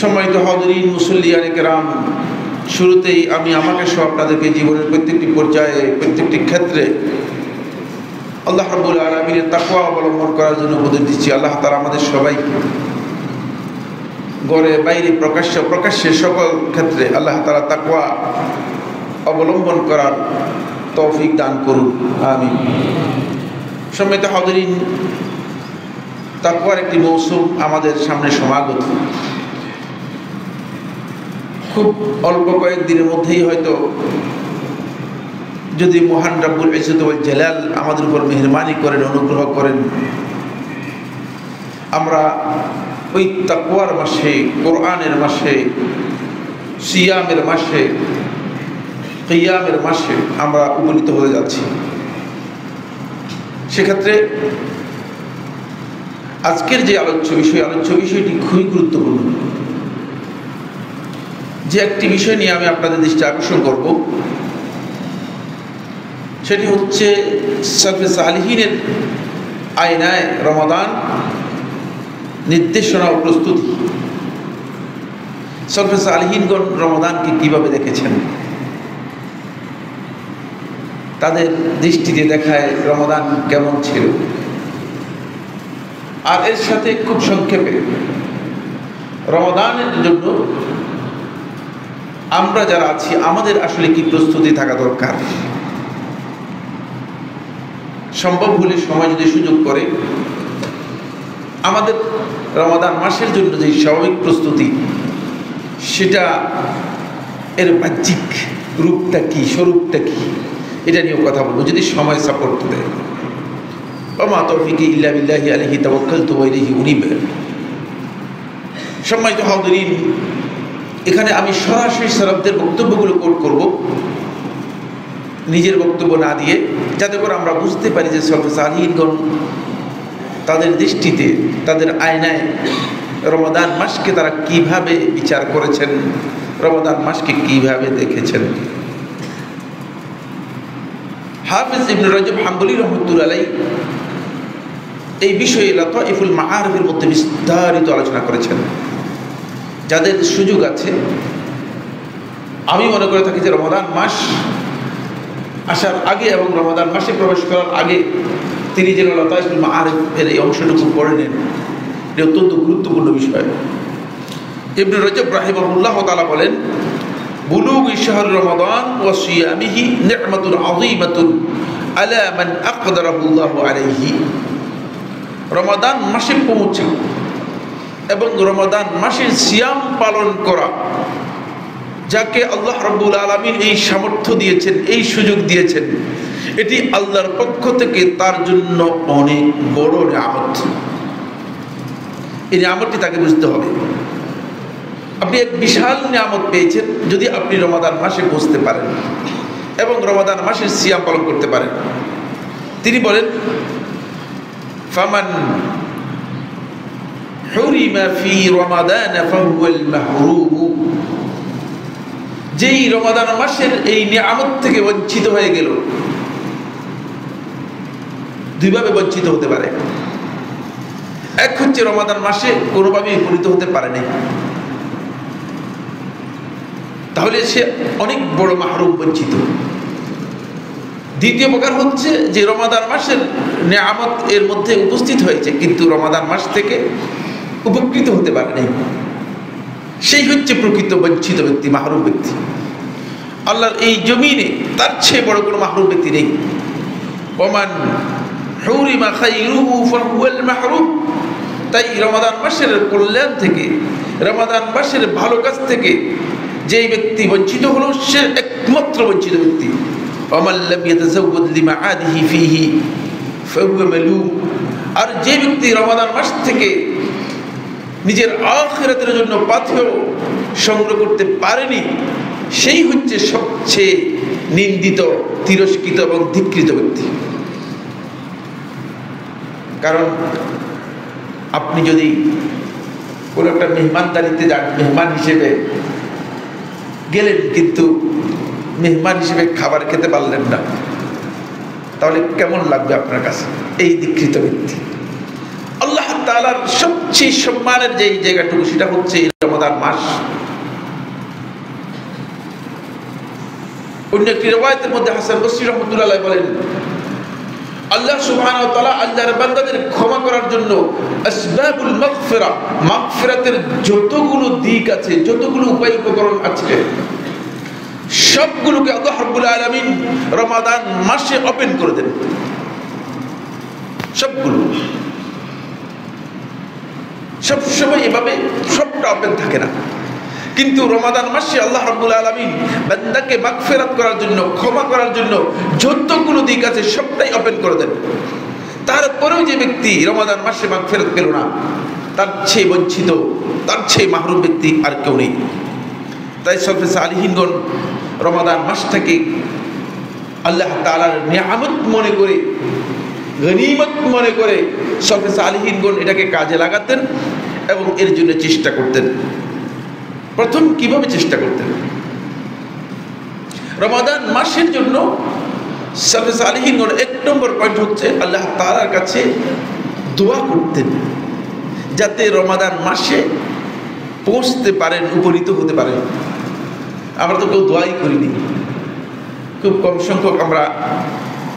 সম্মানিত হাজিরিন, মুসল্লিয়ানে কেরাম, শুরুতেই আমি আমাকে সহ আপনাদেরকে জীবনের প্রত্যেকটি পর্যায়ে, প্রত্যেকটি ক্ষেত্রে আল্লাহ রাব্বুল আলামিনের তাকওয়া অবলম্বন করার জন্য উপদেশ দিচ্ছি। আল্লাহ তাআলা আমাদের সবাইকে ঘরে বাইরে প্রকাশ্যে সকল ক্ষেত্রে আল্লাহ তাআলা তাকওয়া অবলম্বন করার তৌফিক দান করুন, আমিন। সম্মানিত হাজিরিন, তাকওয়ার একটি মৌসুম আমাদের সামনে সমাগত। খুব অল্প কয়েকদিনের মধ্যেই হয়তো যদি মহান রব্বুল ইজ্জত ওয়াল জালাল আমাদের উপর মেহেরবানি করেন, অনুগ্রহ করেন, আমরা ওই তাকওয়ার মাসে, কোরআনের মাসে, সিয়ামের মাসে, কিয়ামের মাসে আমরা উপনীত হয়ে যাচ্ছি। সেক্ষেত্রে আজকের যে আলোচ্য বিষয়টি খুবই গুরুত্বপূর্ণ। যে একটি বিষয় নিয়ে আমি আপনাদের দৃষ্টি আকর্ষণ করব, সেটি হচ্ছে সালফে সালিহিনের আয়নায় রমাদান নির্দেশনা ও প্রস্তুতি। সালফে সালিহিনগণ রমাদানকে কিভাবে দেখেছেন, তাদের দৃষ্টিতে দেখায় রমাদান কেমন ছিল, আর এর সাথে খুব সংক্ষেপে রমাদানের জন্য আমরা যারা আছি আমাদের আসলে কি প্রস্তুতি থাকা দরকার। সম্ভব হলে সময় যদি সুযোগ করে আমাদের রমাদান মাসের জন্য যে স্বাভাবিক প্রস্তুতি, সেটা এর বাহ্যিক রূপটা কি, স্বরূপটা কি, এটা নিয়েও কথা বলবো যদি সময় সাপোর্ট দেয়। ওমা তৌফিকি ইল্লা বিল্লাহি আলাইহি তাওয়াক্কালতু ওয়া ইলাইহি উনীব। সম্মানিত হাজিরিন, এখানে আমি সরাসরি সালাফদের বক্তব্যগুলো কোট করব, নিজের বক্তব্য না দিয়ে, যাতে করে আমরা বুঝতে পারি যে সালফে সালিহিনগণ তাদের দৃষ্টিতে, তাদের আয়নায় রমাদান মাসকে তারা কিভাবে বিচার করেছেন, রমাদান মাসকে কিভাবে দেখেছেন। হাফিজ ইবনে রজব হাম্বলী রাহমাতুল্লাহ আলাইহি এই বিষয়ে লাতাইফুল মাআরিফের মধ্যে বিস্তারিত আলোচনা করেছেন। যাদের সুযোগ আছে, আমি মনে করে থাকি যে রমাদান মাস আসার আগে এবং রমাদান মাসে প্রবেশ করার আগে তিনি যেন লাতাইফুল মাআরিফের এই অংশটুকু পড়ে নেন। এটি অত্যন্ত গুরুত্বপূর্ণ বিষয়। ইবনে রজব রাহিমাহুল্লাহ তাআলা বলেন, বুলুগু শাহর রমাদান ওয়া সিয়ামিহি নি'মাতুন আযীমাতুন আলা মান আকদারাহুল্লাহু আলাইহি। রমাদান মাসে পৌঁছা এবং রমাদান মাসের সিয়াম পালন করা, যাকে আল্লাহ রাব্বুল আলামিন এই সামর্থ্য দিয়েছেন, এই সুযোগ দিয়েছেন, এটি আল্লাহর পক্ষ থেকে তার জন্য অনেক বড় নিয়ামত। এই নিয়ামতটি তাকে বুঝতে হবে। আপনি এক বিশাল নিয়ামত পেয়েছেন যদি আপনি রমাদান মাসে বুঝতে পারেন এবং রমাদান মাসের সিয়াম পালন করতে পারেন। তিনি বলেন, ফামান হুরিমা ফি রমাদান ফাহুয়াল মাহরুম। যেই রমাদান মাসের এই নিয়ামত থেকে বঞ্চিত হয়ে গেল, দুইভাবে বঞ্চিত হতে পারে। এক হচ্ছে রমাদান মাসে কোনোভাবেই উপনীত হতে পারেনি, তাহলে সে অনেক বড় মাহরুম, বঞ্চিত। দ্বিতীয় প্রকার হচ্ছে যে রমাদান মাসের নিয়ামত এর মধ্যে উপস্থিত হয়েছে কিন্তু রমাদান মাস থেকে উপকৃত হতে পারেনি, সেই হচ্ছে প্রকৃত বঞ্চিত ব্যক্তি, মাহরুম ব্যক্তি। আল্লাহর এই জমিনে তার চেয়ে বড় কোনো মাহরুম ব্যক্তি নেই। ওমান হুরিমা খায়রুহু ফাহুয়াল মাহরুম। তাই রমাদান মাসের কল্যাণ থেকে, রমাদান মাসের ভালো কাজ থেকে যেই ব্যক্তি বঞ্চিত হলো, সে একমাত্র বঞ্চিত ব্যক্তি। ওমান লাম ইয়াতাযাওয়াদ লিমাআদিহি ফীহি ফাহুয়া মালুম। আর যে ব্যক্তি রমাদান মাস থেকে নিজের আখিরাতের জন্য পাথেয় সংগ্রহ করতে পারেনি, সেই হচ্ছে সবচেয়ে নিন্দিত, তিরস্কৃত এবং ধিক্কৃত ব্যক্তি। কারণ আপনি যদি কোনো একটা মেহমানদারিতে যান, মেহমান হিসেবে গেলেন কিন্তু মেহমান হিসেবে খাবার খেতে পারলেন না, তাহলে কেমন লাগবে আপনার কাছে? এই ধিক্কৃত ব্যক্তি। আল্লাহ তাআলার সবচেয়ে সম্মানের যে জায়গাটুকু, সেটা হচ্ছে রমাদান মাস। অন্য একটি রিওয়ায়াতের মধ্যে হাসান বসরি রাহমাতুল্লাহ আলাইহি বলেন, আল্লাহ সুবহানাহু ওয়া তাআলা আল্লাহর বান্দাদের ক্ষমা করার জন্য আসবাবুল মাগফিরা, মাগফিরাতের যতগুলো দিক আছে, যতগুলো উপায় উপকরণ আছে, সবগুলোকে আল্লাহ রাব্বুল আলামিন রমাদান মাসে ওপেন করে দেন। সবগুলো সবসময় এভাবে সবটা ওপেন থাকে না, কিন্তু রমাদান মাসে আল্লাহ রাব্বুল আলামিন বান্দাকে মাগফিরাত করার জন্য, ক্ষমা করার জন্য যতগুলো দিক আছে সবটাই ওপেন করে দেন। তারপরেও যে ব্যক্তি রমাদান মাসে মাগফিরাত পেল না, তার চেয়ে বঞ্চিত, তার চেয়ে মাহরুম ব্যক্তি আর কেউ নেই। তাই সলফে সালিহিনগণ রমাদান মাসটাকে আল্লাহ তাআলার নিয়ামত মনে করে, গনিমত মনে করে সলফে সালিহিনগণ এটাকে কাজে লাগাতেন এবং এর জন্য চেষ্টা করতেন। প্রথম কিভাবে চেষ্টা করতেন? রমাদান মাসের জন্য সলফে সালিহিনগণ 1 নম্বর পয়েন্ট হচ্ছে আল্লাহ তাআলার কাছে দোয়া করতেন, যাতে রমাদান মাসে পৌঁছতে পারেন, উপনীত হতে পারেন। আমরা তো কেউ দোয়াই করিনি, খুব কম সংখ্যক আমরা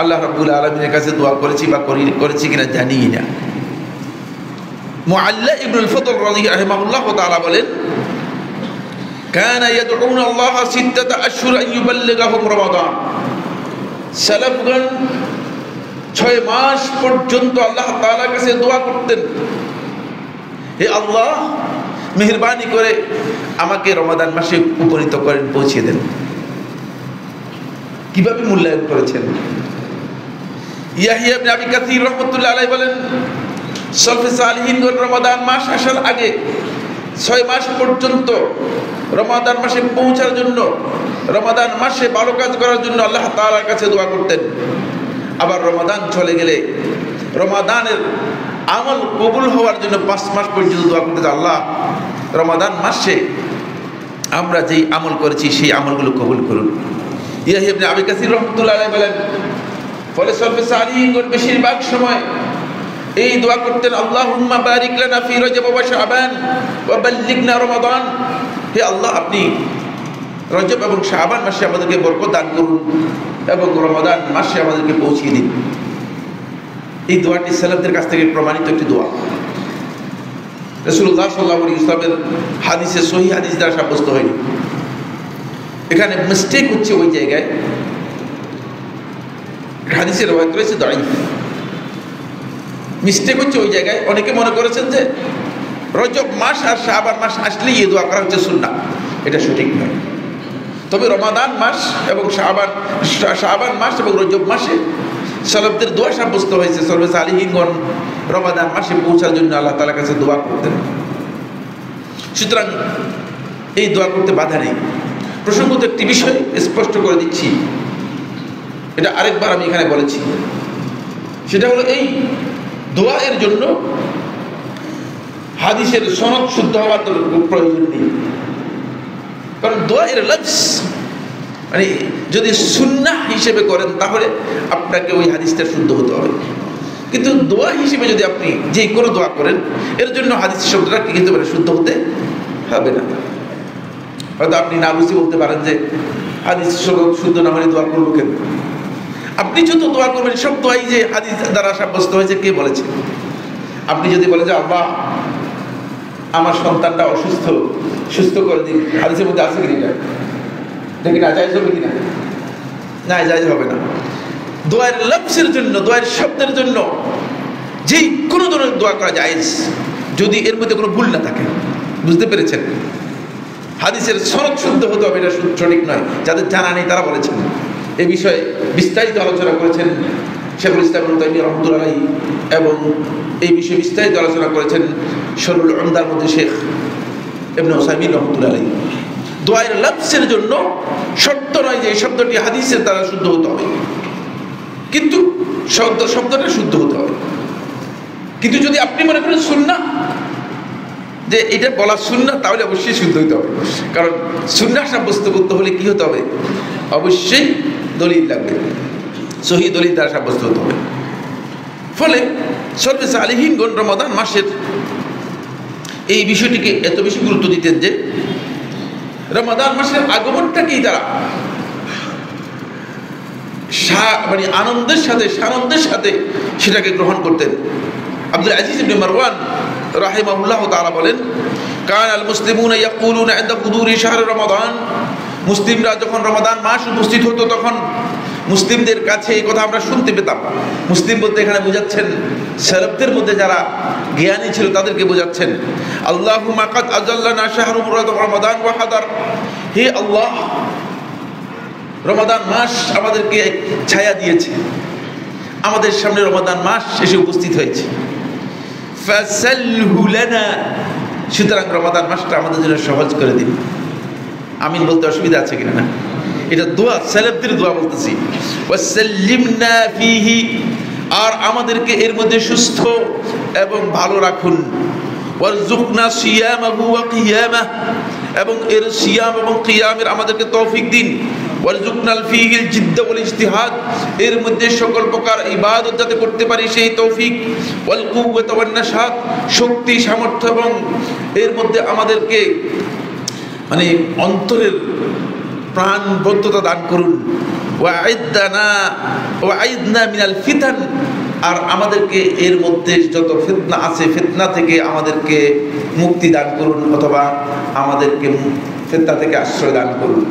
আল্লাহ রাব্বুল আলামিনের কাছে দোয়া করেছি বা করেছি কিনা জানি না। মুআল্লা ইবনুল ফদল রাহিমাহুল্লাহ তাআলা বলেন, কানা ইয়াদউনা আল্লাহ 6 আশহুর আন ইউবাল্লিগাহুম রমাদান। সালাফগণ 6 মাস পর্যন্ত আল্লাহ তাআলার কাছে দোয়া করতেন, হে আল্লাহ, মেহেরবানি করে আমাকে রমাদান মাসে উপনীত করেন, পৌঁছে দেন। কিভাবে মূল্যায়ন করেছেন? ইয়াহইয়া ইবনে আবি কাসীর রাহমাতুল্লাহ আলাইহি বলেন, সলফে সালিহিনগণ রমাদান মাস আসার আগে 6 মাস পর্যন্ত রমাদান মাসে পৌঁছার জন্য, রমাদান মাসে ভালো কাজ করার জন্য আল্লাহ তাআলার কাছে দোয়া করতেন। আবার রমাদান চলে গেলে রমাদানের আমল কবুল হওয়ার জন্য 5 মাস পর্যন্ত দোয়া করতেন, আল্লাহ রমাদান মাসে আমরা যেই আমল করেছি সেই আমলগুলো কবুল করুন। ইয়াহইয়া ইবনে আবি কাসীর রাহমাতুল্লাহ আলাইহি বলেন, ফলে সলফে সালিহিনগণ বেশিরভাগ সময় এই দোয়া করতেন, আল্লাহুম্মা বারিক লানা ফি রজব ওয়া শাবান ওয়া বাল্লিগনা রমাদান। হে আল্লাহ, আপনি রজব এবং শাবান মাসে আমাদেরকে বরকত দান করুন এবং রমাদান মাসে আমাদেরকে পৌঁছিয়ে দিন। এই দোয়াটি সালাফদের কাছ থেকে প্রমাণিত একটি দোয়া। রাসূলুল্লাহ সাল্লাল্লাহু আলাইহি ওয়াসাল্লামের হাদিসে, সহিহ হাদিস দ্বারা সাব্যস্ত হয়নি। এখানে মিস্টেক হচ্ছে ওই জায়গায়, হাদিসের রওয়ায়াত রয়েছে দাঈফ। মিস্টেক হচ্ছে ওই জায়গায়, অনেকে মনে করেছেন যে রজব মাস আর শাবান মাস আসলেই এই দোয়া করা হচ্ছে সুন্নাহ। এটা সঠিক নয়। তবে রমাদান মাস এবং শাবান মাস এবং রজব মাসে সালাফদের দোয়া সাব্যস্ত হয়েছে। সলফে সালিহিনগণ রমাদান মাসে পৌঁছার জন্য আল্লাহ তাআলার কাছে দোয়া করতেন। সুতরাং এই দোয়া করতে বাধা নেই। প্রসঙ্গত একটি বিষয় স্পষ্ট করে দিচ্ছি, এটা আরেকবার আমি এখানে বলেছি, সেটা হলো এই দোয়া এর জন্য হাদিসের সনদ শুদ্ধ হওয়ার প্রয়োজন নেই। কারণ দোয়া এর লফজ মানে যদি সুন্নাহ হিসেবে করেন তাহলে আপনাকে ওই হাদিসটা শুদ্ধ হতে হবে, কিন্তু দোয়া হিসেবে যদি আপনি যে কোনো দোয়া করেন এর জন্য হাদিস শব্দটা কি হতে পারে, শুদ্ধ হতে হবে না। হয়তো আপনি না বুঝে বলতে পারেন যে হাদিস শুদ্ধ না হলে দোয়া করবো কেন? আপনি যত দোয়া করবেন সব দোয়াই যে হাদিস দ্বারা সাব্যস্ত হয়েছে কে বলেছে? আপনি যদি বলেন যে আল্লাহ আমার সন্তানটা অসুস্থ, সুস্থ করে দিন, হাদিসের মধ্যে আছে কিনা? দেখি না, জায়েজ হবে কিনা? না, জায়েজ হবে না। দোয়ার লফজের জন্য, দোয়ার শব্দের জন্য যেই কোনো ধরনের দোয়া করা জায়েজ, যদি এর মধ্যে কোনো ভুল না থাকে। বুঝতে পেরেছেন? হাদিসের সনদ শুদ্ধ হতে হবে, এটা সঠিক নয়। যাদের জানা নেই তারা বলেছেন। এই বিষয়ে বিস্তারিত আলোচনা করেছেন শেখুল ইসলাম ইবনে তাইমিয়া রাহমাতুল্লাহ আলাইহি, এবং এই বিষয়ে বিস্তারিত আলোচনা করেছেন শরহুল উমদার মধ্যে শেখ ইবনে উসাইমিন রাহমাতুল্লাহ আলাইহি। দোয়ার লফজের জন্য শর্ত নয় যে এই শব্দটি হাদিসের দ্বারা শুদ্ধ হতে হবে, কিন্তু শব্দটা শুদ্ধ হতে হবে। কিন্তু যদি আপনি মনে করেন সুন্নাহ, যে এটা বলা সুন্নাহ, তাহলে অবশ্যই শুদ্ধ হতে হবে। কারণ সুন্নাহ সাব্যস্ত করতে হলে কি হতে হবে? অবশ্যই দলিল লাগবে, সহিহ দলিল দ্বারা সাব্যস্ত হতে হবে। ফলে সলফে সালিহিনগণ রমাদান মাসের এই বিষয়টিকে এত বেশি গুরুত্ব দিতেন যে রমাদান মাসের আগমনটাকেই তারা মানে আনন্দের সাথে সানন্দের সাথে সেটাকে গ্রহণ করতেন। আব্দুল আজিজ ইবনে মারওয়ান রাহিমাহুল্লাহ তাআলা বলেন, কানাল মুসলিমুনা ইয়াকুলুনা ইনদা হুদুরি শাহর রমাদান, মুসলিমরা যখন রমাদান মাস উপস্থিত হতো তখন মুসলিমদের কাছে এই কথা আমরা শুনতে পেতাম। মুসলিম বলতে এখানে বোঝাচ্ছেন সালাফদের মধ্যে যারা জ্ঞানী ছিল তাদেরকে বোঝাচ্ছেন। আল্লাহুম্মা কাদ আজাল্লানা শাহরু রমাদান ওয়া হাদার, হে আল্লাহ, রমাদান মাস আমাদেরকে ছায়া দিয়েছে, আমাদের সামনে রমাদান মাস এসে উপস্থিত হয়েছে। ফাসালহু লানা, সুতরাং রমাদান মাসটা আমাদের জন্য সহজ করে দিন। আমিন বলতে অসুবিধা আছে কিনা? না, এটা দোয়া, সালাফদের দোয়া বলতেছি। ওয়াসাল্লিমনা ফীহি, আর আমাদেরকে এর মধ্যে সুস্থ এবং ভালো রাখুন। ওয়ারযুকনা সিয়ামাহু ওয়া কিয়ামাহ, এবং এর সিয়াম এবং কিয়ামের আমাদেরকে তৌফিক দিন। ওয়ারযুকনাল ফীহিল জিদ্দ ওয়াল ইজতিহাদ, এর মধ্যে সকল প্রকার ইবাদত যাতে করতে পারি সেই তৌফিক। ওয়াল কুওয়াত ওয়ান নাশাত, শক্তি সামর্থ্য, এবং এর মধ্যে আমাদেরকে মানে অন্তরের প্রাণবদ্ধতা দান করুন। ওয়াইদনা মিনাল ফিতান, আর আমাদেরকে এর মধ্যে যত ফিতনা আছে ফিতনা থেকে আমাদেরকে মুক্তি দান করুন, অথবা আমাদেরকে ফিতনা থেকে আশ্রয় দান করুন।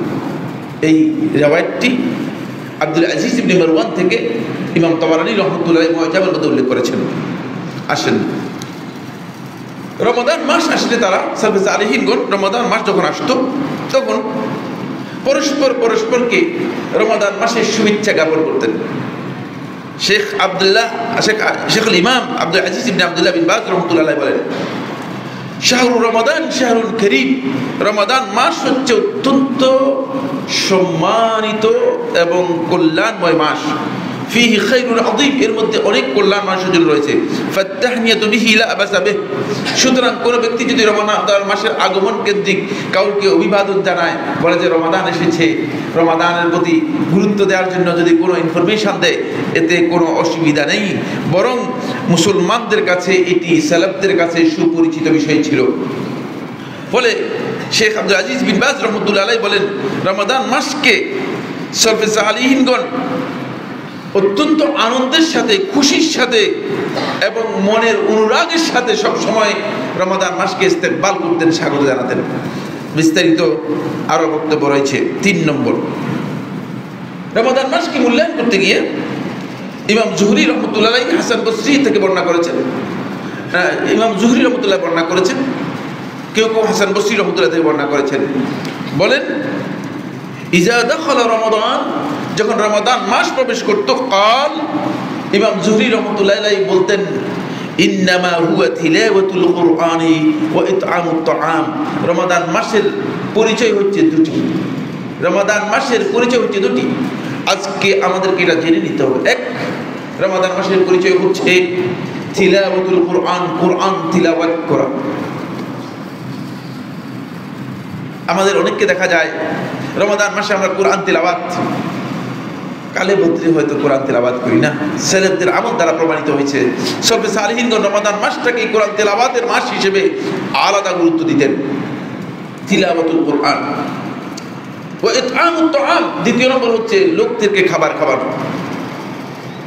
এই রিওয়ায়াতটি আব্দুল আজিজ ইবনে মারওয়ান থেকে ইমাম তাবারানী রাহমাতুল্লাহি মুআজামের মধ্যে উল্লেখ করেছেন। আসেন, রমাদান মাস আসলে তারা সালফে সালেহিনগণ রমাদান মাস যখন আসতো তখন পরস্পরকে রমাদান মাসের শুভেচ্ছা জ্ঞাপন করতেন। শেখুল ইমাম আব্দুল আজিজ ইবনে আব্দুল্লাহ বিন বাজ রাহমাতুল্লাহি আলাইহি বলেন, শাহরুর রমাদান শাহরুল করিম, রমাদান মাস হচ্ছে অত্যন্ত সম্মানিত এবং কল্যাণময় মাস। ফিহি খায়রুন আযীম, এর মধ্যে অনেক কল্যাণ মানুষের জন্য রয়েছে। ফাত্তাহনিয়াতু বিহি লা আবাসা বিহ, সুতরাং কোন ব্যক্তি যদি রমাদান মাসের আগমন কেন্দ্রিক কাউকে অভিবাদন জানায়, বলে যে রমাদান এসেছে, রমাদানের প্রতি গুরুত্ব দেওয়ার জন্য যদি কোনো ইনফরমেশন দেয়, এতে কোনো অসুবিধা নেই, বরং মুসলমানদের কাছে এটি সালাফদের কাছে সুপরিচিত বিষয় ছিল। ফলে শেখ আব্দুল আজিজ বিন বাজ রাহমাতুল্লাহি আলাইহি বলেন, রমাদান মাসকে সালফে সালেহিনগণ অত্যন্ত আনন্দের সাথে, খুশির সাথে এবং মনের অনুরাগের সাথে সব সময় রমাদান মাসকে ইস্তেকবাল করতেন, স্বাগত জানাতেন। বিস্তারিত আরো বক্তব্য রয়েছে। 3 নম্বর, রমাদান মাসকে মূল্যায়ন করতে গিয়ে ইমাম জুহরি রহমতুল্লাহ আলাইহি হাসান বসরি থেকে বর্ণনা করেছেন। ইমাম জুহরি রহমতুল্লাহ বর্ণনা করেছেন, কেউ কেউ হাসান বসরি রহমতুল্লাহ থেকে বর্ণনা করেছেন। বলেন, ইজা দাখালা রমাদান, যখন রমাদান মাস প্রবেশ করত, কাল, ইমাম জুহরি রহমতুল্লাহ আলাইহি বলতেন, ইন্নামা হুয়া তিলাওয়াতুল কুরআনি ওয়া ইতআমুত তাআম, রমাদান মাসের পরিচয় হচ্ছে দুটি। রমাদান মাসের পরিচয় হচ্ছে দুটি। আজকে আমাদেরকে এটা জেনে নিতে হবে। এক, রমাদান মাসের পরিচয় হচ্ছে তিলাওয়াতুল কুরআন, কুরআন তিলাওয়াত করা। আমাদের অনেককে দেখা যায় রমাদান মাসে আমরা কোরআন তিলাওয়াত, কালে বদ্রে হয়তো কোরআন তিলাওয়াত করি না। সালেফদের আমল দ্বারা প্রমাণিত হয়েছে, সালফে সালেহিনগণ রমাদান মাসটাকে কোরআন তিলাওয়াতের মাস হিসেবে আলাদা গুরুত্ব দিতেন। তিলাওয়াতুল কোরআন ওয়া ইতআমুত তাআম, দ্বিতীয় নম্বর হচ্ছে লোকদেরকে খাবার খাওয়ানো।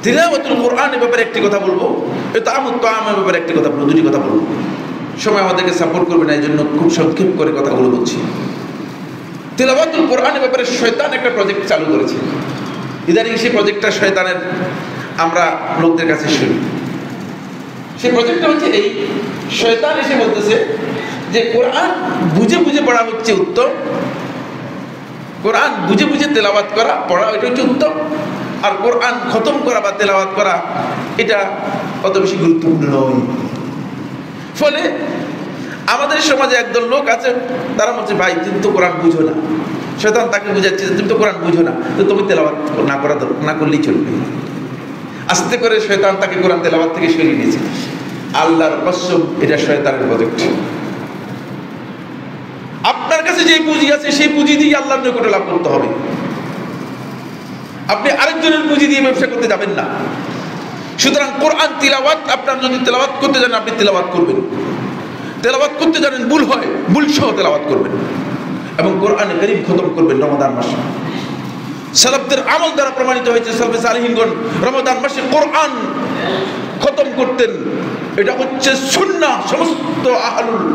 তিলাওয়াতুল কোরআনের ব্যাপারে একটি কথা বলবো, ইতআমুত তাআমের ব্যাপারে একটি কথা বলবো, দুটি কথা বলবো। সময় আমাদেরকে সাপোর্ট করবে না, এই জন্য খুব সংক্ষেপ করে কথাগুলো বলছি। তিলাওয়াতুল কোরআনের ব্যাপারে শয়তান একটা প্রজেক্ট চালু করেছে। ইদানিং সেই প্রজেক্টটা শয়তানের আমরা লোকদের কাছে শুনি। সেই প্রজেক্টটা হচ্ছে এই, শয়তান এসে বলতেছে যে কোরআন বুঝে বুঝে পড়া হচ্ছে উত্তম, কোরআন বুঝে বুঝে তেলাওয়াত করা পড়া এটা হচ্ছে উত্তম, আর কোরআন খতম করা বা তেলাওয়াত করা এটা অত বেশি গুরুত্বপূর্ণ নয়। ফলে আমাদের সমাজে একদল লোক আছে, তারা বলছে, ভাই তুমি তো কোরআন বুঝো না। শয়তান তাকে বুঝাচ্ছে যে তুমি তো কোরআন বুঝো না, তো তুমি তেলাওয়াত না করলেই চলবে। আস্তে করে শয়তান তাকে কোরআন তেলাওয়াত থেকে সরিয়ে নিয়েছে। আল্লাহর কসম, এটা শয়তানের প্রজেক্ট। আপনার কাছে যে পুঁজি আছে সেই পুঁজি দিয়ে আল্লাহর নিকট লাভ করতে হবে। আপনি আরেকজনের পুঁজি দিয়ে ব্যবসা করতে যাবেন না। সুতরাং কোরআন তিলাওয়াত, আপনার যদি তেলাওয়াত করতে যান আপনি তেলাওয়াত করবেন। তেলাওয়াত করতে জানেন, ভুল হয় ভুল সহ তেলাওয়াত করবেন এবং কোরআন কারীম খতম করবেন রমাদান মাসে। সালাফদের আমল দ্বারা প্রমাণিত হয়েছে, সালাফে সালেহিনগণ রমাদান মাসে কোরআন খতম করতেন। এটা হচ্ছে সুন্নাহ, সমস্ত আহলুল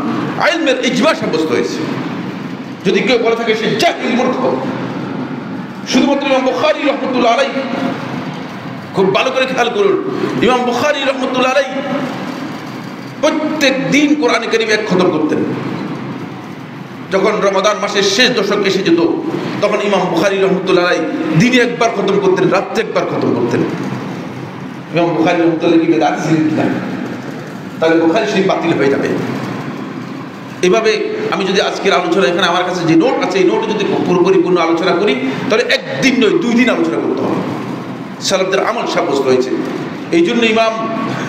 ইলমের ইজমা সাব্যস্ত হয়েছে। যদি কেউ বলে থাকে সে জাহিল, মূর্খ। শুধুমাত্র ইমাম বুখারী রাহমাতুল্লাহ আলাইহি, খুব ভালো করে খেয়াল করুন, ইমাম বুখারী রাহমাতুল্লাহ আলাইহি প্রত্যেক দিন কোরআন কারীম এক খতম করতেন। যখন রমাদান মাসের শেষ দশক এসে যেত তখন ইমাম বুখারী রাহমাতুল্লাহ আলাইহি দিনে একবার খতম করতেন, রাত্রে একবার খতম করতেন। ইমাম বুখারী রাহমাতুল্লাহ কি বেদাতি ছিলেন না? তাহলে বুখারী শরীফ বাতিল হয়ে যাবে। এভাবে আমি যদি আজকের আলোচনা, এখানে আমার কাছে যে নোট আছে এই নোটে যদি পরিপূর্ণ আলোচনা করি তাহলে একদিন নয় 2 দিন আলোচনা করতে হবে। সালাফদের আমল সাব্যস্ত হয়েছে। এই জন্য ইমাম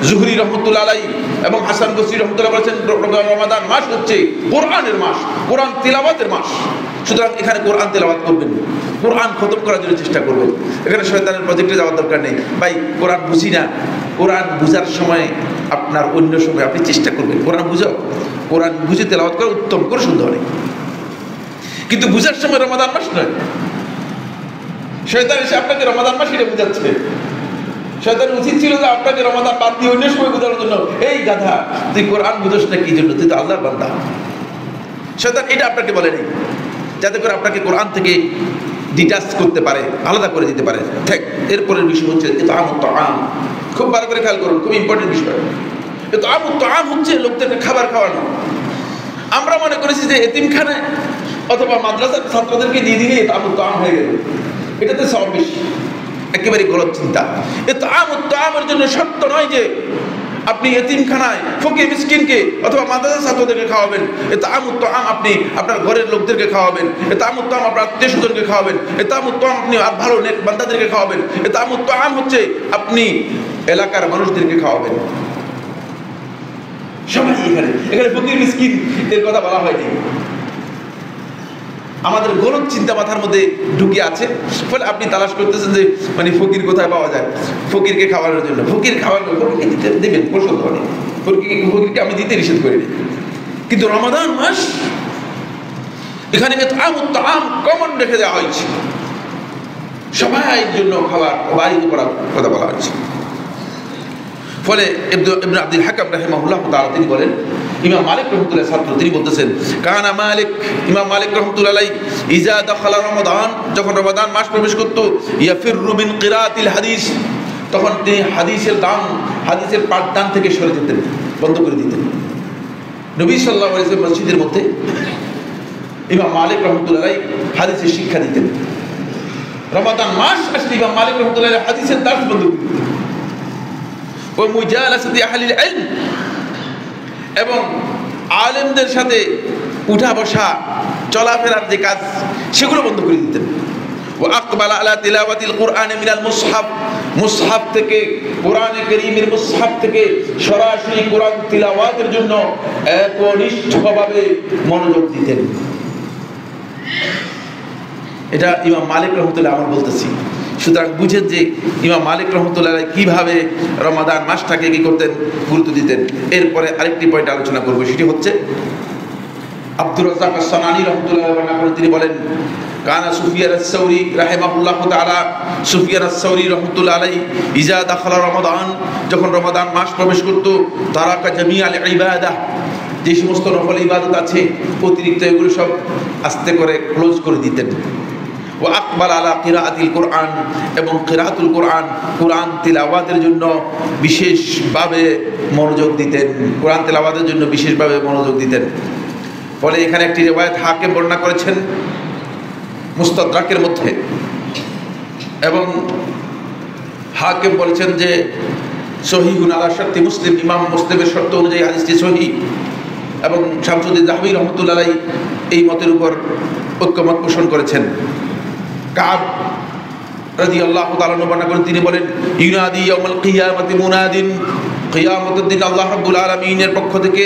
জুহরি রহমতুল্লাহ আলাইহি এবং হাসান বসরি রহমতুল্লাহ বলেছেন রমাদান মাস হচ্ছে কোরআনের মাস, কোরআন তিলাওয়াতের মাস। সুতরাং এখানে কোরআন তিলাওয়াত করবেন, কোরআন খতম করার জন্য চেষ্টা করবেন। এখানে শয়তানের প্রজেক্টে যাওয়ার দরকার নেই। ভাই কোরআন বুঝি না, কোরআন বুঝার সময় আপনার অন্য সময় আপনি চেষ্টা করবেন কোরআন বুঝাও, কোরআন বুঝে তেলাওয়াত করা উত্তম, করে সন্দেহ নেই। কিন্তু বুঝার সময় রমাদান মাস নয়। শয়তান এসে আপনাকে রমাদান মাস এটা বুঝাচ্ছে। শয়তানের উচিত ছিল যে আপনাকে রমাদান বাদ দিয়ে অন্য সময় বোঝানোর জন্য, এই গাধা তুই কোরআন বুঝোস না কি জন্য, তুই তো আল্লাহর বান্দা। শয়তান এটা আপনাকে বলে নেই যাতে করে আপনাকে কোরআন থেকে ডিটাচ করতে পারে, আলাদা করে দিতে পারে। ঠিক এরপরের বিষয় হচ্ছে ইতআমুত তাআম। খুব ভালো করে খেয়াল করুন, খুব ইম্পর্টেন্ট বিষয়। ইতআমুত তাআম হচ্ছে লোকদেরকে খাবার খাওয়ানো। আমরা মনে করেছি যে এতিমখানায় অথবা মাদ্রাসার ছাত্রদেরকে দিয়ে দিলে ইতআমুত তাআম হয়ে গেল, এটাতে সওয়াব বেশি। একেবারে গলত চিন্তা। ইতআমুত তাআমের জন্য শর্ত নয় যে আপনি এতিমখানায় ফকির মিসকিনকে অথবা মাদ্রাসার ছাত্রদেরকে খাওয়াবেন। ইতআমুত তাআম আপনি আপনার ঘরের লোকদেরকে খাওয়াবেন। ইতআমুত তাআম আপনার আত্মীয়স্বজনকে খাওয়াবেন। ইতআমুত তাআম আপনি আর ভালো নেক বান্দাদেরকে খাওয়াবেন। ইতআমুত তাআম হচ্ছে আপনি এলাকার মানুষদেরকে খাওয়াবেন। সবাই এখানে ফকির মিসকিন এর কথা বলা হয়নি। আমাদের গলত চিন্তা মাথার মধ্যে ঢুকে আছে, ফলে আপনি তালাশ করতেছেন যে মানে ফকির কোথায় পাওয়া যায়, ফকিরকে খাওয়ানোর জন্য। ফকির খাওয়ানো, ফকিরকে দিতে দেবেন, পছন্দ হয়, ফকিরকে আমি দিতে নিষেধ করিনি। কিন্তু রমাদান মাস এখানে ইতআমুত তাআম কমন রেখে দেওয়া হয়েছে, সবাই জন্য খাবার বাড়িতে করার কথা বলা হয়েছে। ফলে ইবনে আব্দুল হাকাম রাহিমাহুল্লাহ তাআলা তিনি বলেন, ইমাম মালিক রাহমাতুল্লাহ ছাত্র, তিনি বলতেছেন কানা মালিক, ইমাম মালিক রাহমাতুল্লাহ আলাইহি ইজা দাখালা রমাদান, যখন রমাদান মাস প্রবেশ করত, ইয়াফিরু মিন কিরাআতিল হাদিস, তখন তিনি হাদিসের পাঠদান থেকে সরে যেতেন, বন্ধ করে দিতেন। নবী সাল্লাল্লাহু আলাইহি ওয়াসাল্লাম মসজিদের মধ্যে ইমাম মালিক রাহমাতুল্লাহ আলাইহি হাদিসের শিক্ষা দিতেন। রমাদান মাস আসলে ইমাম মালিক রাহমাতুল্লাহ আলাইহি হাদিসের দার্স বন্ধ করে দিতেন। ও মুজালাসাতি আহলিল ইলম, এবং আলেমদের সাথে উঠা বসা চলাফেরার যে কাজ সেগুলো বন্ধ করে দিতেন। ও আকবালা আলা তিলাওয়াতিল কুরআন মিনাল মুসহাফ, মুসহাফ থেকে, কোরআনে কারীমের মুসহাফ থেকে সরাসরি কোরআন তিলাওয়াতের জন্য একনিষ্ঠভাবে মনোযোগ দিতেন। এটা ইমাম মালিক রাহমাতুল্লাহ আমরা বলতেছি। সুতরাং বুঝেন যে ইমাম মালিক রাহমাতুল্লাহ কিভাবে রমাদান মাসটাকে কি করতেন, গুরুত্ব দিতেন। এরপরে আরেকটি পয়েন্ট আলোচনা করব, সেটি হচ্ছে আব্দুর রাজ্জাক আস-সানানী রাহমাতুল্লাহ বর্ণনা করেন, তিনি বলেন কানা সুফিয়ান আস-সাউরি রাহিমাহুল্লাহ তাআলা, সুফিয়ান আস-সাউরি রাহমাতুল্লাহ আলাইহি ইজা দাখালা রমাদান, যখন রমাদান মাস প্রবেশ করত, তারাকা জামিআল ইবাদাহ, যে সমস্ত নফল ইবাদত আছে অতিরিক্ত এগুলো সব আস্তে করে ক্লোজ করে দিতেন। ও আকবাল আলা কিরাআতিল কোরআন, এবং কিরাআতুল কোরআন, কোরআন তিলাওয়াতের জন্য বিশেষভাবে মনোযোগ দিতেন, কোরআন তিলাওয়াতের জন্য বিশেষভাবে মনোযোগ দিতেন। ফলে এখানে একটি রিওয়ায়াত হাকিম বর্ণনা করেছেন মুস্তাদরাকের মধ্যে, এবং হাকিম বলেছেন যে সহিহুন আলা শারতি মুসলিম, ইমাম মুসলিমের শর্ত অনুযায়ী হাদিসটি সহিহ, এবং শামসুদ্দিন যাহবী রাহমাতুল্লাহ আলাইহি এই মতের উপর ঐক্যমত পোষণ করেছেন। কাব রাদিয়াল্লাহু তাআলা বর্ণনা করেন, তিনি বলেন ইউনাদি ইয়াউমাল কিয়ামাতি মুনাদিন, কিয়ামতের দিন আল্লাহ রাব্বুল আলামিনের পক্ষ থেকে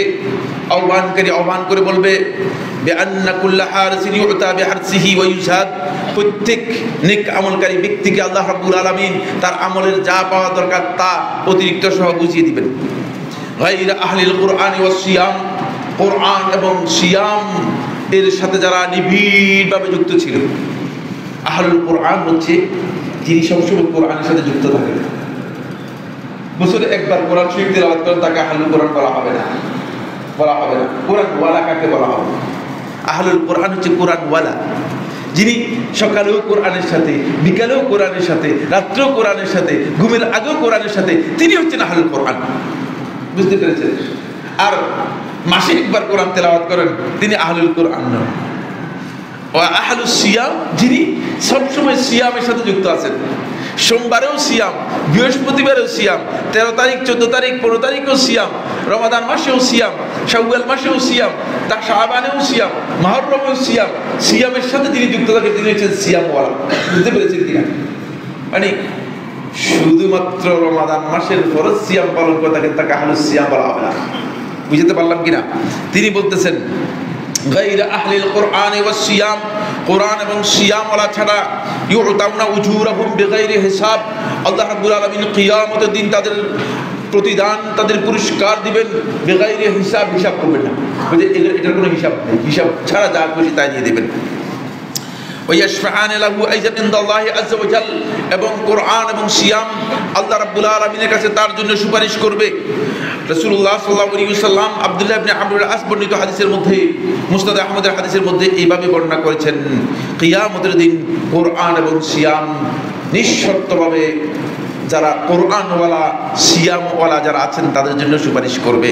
আহ্বানকারী আহ্বান করে বলবে বিআন্না কুল্লা হারিসিন ইউতা বিহারসিহি ওয়া ইউসাদ, প্রত্যেক নেক আমলকারী ব্যক্তিকে আল্লাহ রাব্বুল আলামিন তার আমলের যা পাওয়া দরকার তা অতিরিক্ত সহ বুঝিয়ে দিবেন। গায়রা আহলিল কুরআনি ওয়াস সিয়াম, কোরআন এবং সিয়াম এর সাথে যারা নিবিড়ভাবে যুক্ত ছিল। আহলুল কোরআন হচ্ছে যিনি সবসময় কোরআনের সাথে যুক্ত থাকেন। বছরে একবার কোরআন শরীফ তেলাওয়াত করেন, তাকে আহলুল কোরআন বলা হবে না, বলা হবে না। কোরআন ওয়ালা কাকে বলা হবে? আহলুল কোরআন হচ্ছে কোরআন ওয়ালা, যিনি সকালেও কোরআনের সাথে, বিকালেও কোরআনের সাথে, রাত্রেও কোরআনের সাথে, ঘুমের আগেও কোরআনের সাথে, তিনি হচ্ছেন আহলুল কোরআন। বুঝতে পেরেছেন? আর মাসে একবার কোরআন তেলাওয়াত করেন, তিনি আহলুল কোরআন নন। ও আহলুস সিয়াম, যিনি সবসময় সিয়ামের সাথে যুক্ত আছেন। সোমবারেও সিয়াম, বৃহস্পতিবারেও সিয়াম, 13 তারিখ, 14 তারিখ, 15 তারিখেও সিয়াম, রমাদান মাসেও সিয়াম, শাওয়াল মাসেও সিয়াম, তা শাবানেও সিয়াম, মুহররমেও সিয়াম। সিয়ামের সাথে যিনি যুক্ত থাকেন তিনি হচ্ছেন সিয়ামওয়ালা। বুঝতে পেরেছেন কিনা? মানে শুধুমাত্র রমাদান মাসের ফরজ সিয়াম পালন করে থাকেন, তাকে আহলুস সিয়াম বলা হবে না। বুঝতে পারলাম কিনা? তিনি বলতেছেন গায়রা আহলিল কোরআন ওয়াস সিয়াম, কোরআন এবং সিয়াম ওয়ালা ছাড়া ইউতাউনা উজুরাহুম বিগাইরি হিসাব, আল্লাহ রাব্বুল আলামিন কিয়ামতের দিন তাদের প্রতিদান, তাদের পুরস্কার দিবেন বিগাইরি হিসাব, হিসাব করবেন না। বুঝে এটার কোনো হিসাব নেই, হিসাব ছাড়া যা খুশি তাই দিয়ে দিবেন। ওয়ায়াশফাআনা লাহু আইযান ইনদাল্লাহি আযজা ওয়া জাল, এবং কোরআন এবং সিয়াম আল্লাহ রাব্বুল আলামিনের কাছে তার জন্য সুপারিশ করবে। রাসূলুল্লাহ সাল্লাল্লাহু আলাইহি ওয়াসাল্লাম আব্দুল্লাহ ইবনে আমর আল আস বর্ণিত হাদিসের মধ্যে, মুসনাদ আহমদের হাদিসের মধ্যে এইভাবে বর্ণনা করেছেন, কিয়ামতের দিন কোরআন এবং সিয়াম নিঃশর্তভাবে যারা কোরআনওয়ালা, সিয়ামওয়ালা যারা আছেন তাদের জন্য সুপারিশ করবে।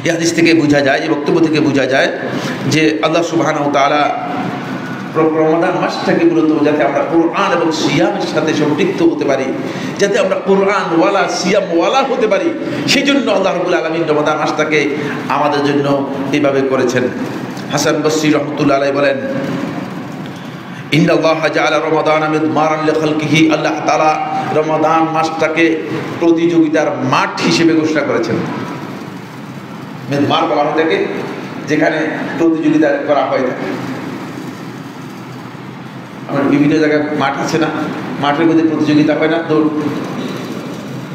এই হাদিস থেকে বোঝা যায়, এই বক্তব্য থেকে বোঝা যায় যে আল্লাহ সুবহানাহু ওয়া তাআলা রমাদান মাসটাকে মূলত যাতে আমরা কোরআন এবং সিয়ামের সাথে সম্পৃক্ত হতে পারি, যাতে আমরা কোরআন ওয়ালা সিয়াম ওয়ালা হতে পারি, সেই জন্য আল্লাহ রাব্বুল আলামিন রমাদান মাসটাকে আমাদের জন্য এইভাবে করেছেন। হাসান বসরি রাহমাতুল্লাহ আলাইহি বলেন, ইন্নাল্লাহা জাআলা রমাদানা মিদমারান লিখালকিহি, আল্লাহ তাআলা রমাদান মাসটাকে প্রতিযোগিতার মাঠ হিসেবে ঘোষণা করেছেন। মিদমার বলা হয় থাকে যেখানে প্রতিযোগিতা করা হয় থাকে। আমার বিভিন্ন জায়গায় মাঠ আছে না, মাঠের মধ্যে প্রতিযোগিতা হয় না,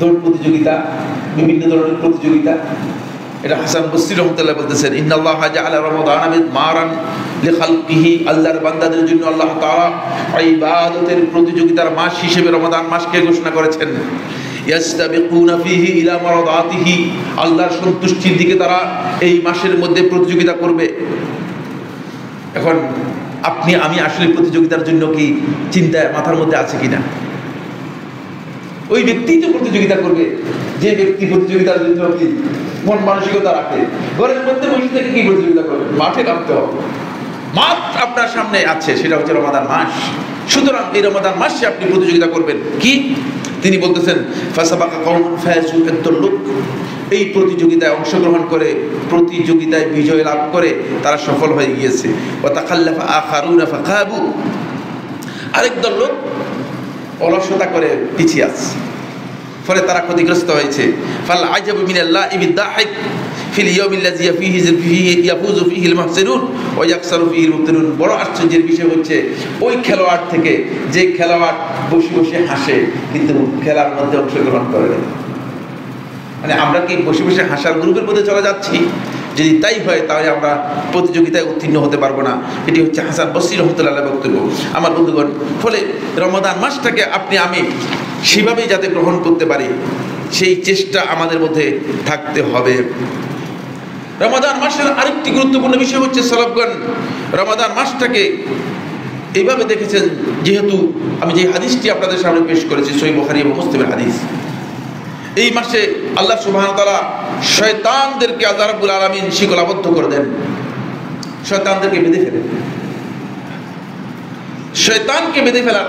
দৌড় প্রতিযোগিতা, বিভিন্ন ধরনের প্রতিযোগিতা। এটা হাসান বসরি রাহমাতুল্লাহ বলতেছেন, ইন্নাল্লাহা জাআলা রমাদানা মিদমারান লিখালকিহি, আল্লাহর বান্দাদের জন্য আল্লাহ তাআলা ইবাদতের প্রতিযোগিতার মাস হিসেবে রমাদান মাসকে ঘোষণা করেছেন। ইয়াস্তাবিকুনা ফীহি ইলা মারাদাতিহি, আল্লাহর সন্তুষ্টির দিকে তারা এই মাসের মধ্যে প্রতিযোগিতা করবে। এখন আপনি আমি আসলে প্রতিযোগিতার জন্য কি চিন্তা মাথার মধ্যে আছে কিনা? ওই ব্যক্তিই তো প্রতিযোগিতা করবে যে ব্যক্তি প্রতিযোগিতার জন্য কি মন মানসিকতা রাখে। ঘরের মধ্যে বসে থেকে কি প্রতিযোগিতা করবে? মাঠে নামতে হবে। মাঠ আপনার সামনে আছে, সেটা হচ্ছে রমাদান মাস। সুতরাং এই রমাদান মাসে আপনি প্রতিযোগিতা করবেন। কি তিনি বলতেছেন, ফাসাবাকা কওমুন ফায়াজু, একদল লোক এই প্রতিযোগিতায় অংশগ্রহণ করে প্রতিযোগিতায় বিজয় লাভ করে তারা সফল হয়ে গিয়েছে। ওয়া তাখাল্লাফা আখারুনা ফাখাবু, আরেক দল লোক অলসতা করে পিছিয়ে আছে, ফলে তারা ক্ষতিগ্রস্ত হয়েছে। ফাল আজাবু মিনাল্লাহি বিদ্দাহিক ফিল ইয়াউমিল্লাযী ফীহি ইয়াফুযু ফীহিল মুহসিনুন ওয়া ইয়াখসারু ফীহিল মুবতিলুন। বড় আশ্চর্যের বিষয় হচ্ছে ওই খেলোয়াড় থেকে যে খেলোয়াড় বসে বসে হাসে কিন্তু খেলার মধ্যে অংশগ্রহণ করে না। মানে আমরা কি বসে বসে হাসার গ্রুপের মধ্যে চলে যাচ্ছি? যদি তাই হয় তাহলে আমরা প্রতিযোগিতায় উত্তীর্ণ হতে পারবো না। এটি হচ্ছে হাসান বসরি রাহমাতুল্লাহ আলাইহির বক্তব্য। আমার বন্ধুগণ, ফলে রমাদান মাসটাকে আপনি আমি সেভাবেই যাতে গ্রহণ করতে পারি সেই চেষ্টা আমাদের মধ্যে থাকতে হবে। রমাদান মাসের আরেকটি গুরুত্বপূর্ণ বিষয় হচ্ছে সালাফগণ রমাদান মাসটাকে এইভাবে দেখেছেন, যেহেতু আমি যে হাদিসটি আপনাদের সামনে পেশ করেছি সহিহ বুখারী এবং মুসলিমের হাদিস, এই মাসে আল্লাহ সুবহানাহু ওয়া তাআলা শয়তানদেরকে আল্লাহ রাব্বুল আলামিন শিকলাবদ্ধ করে দেন, শয়তানদেরকে বেঁধে ফেলেন। শয়তানকে বেঁধে ফেলার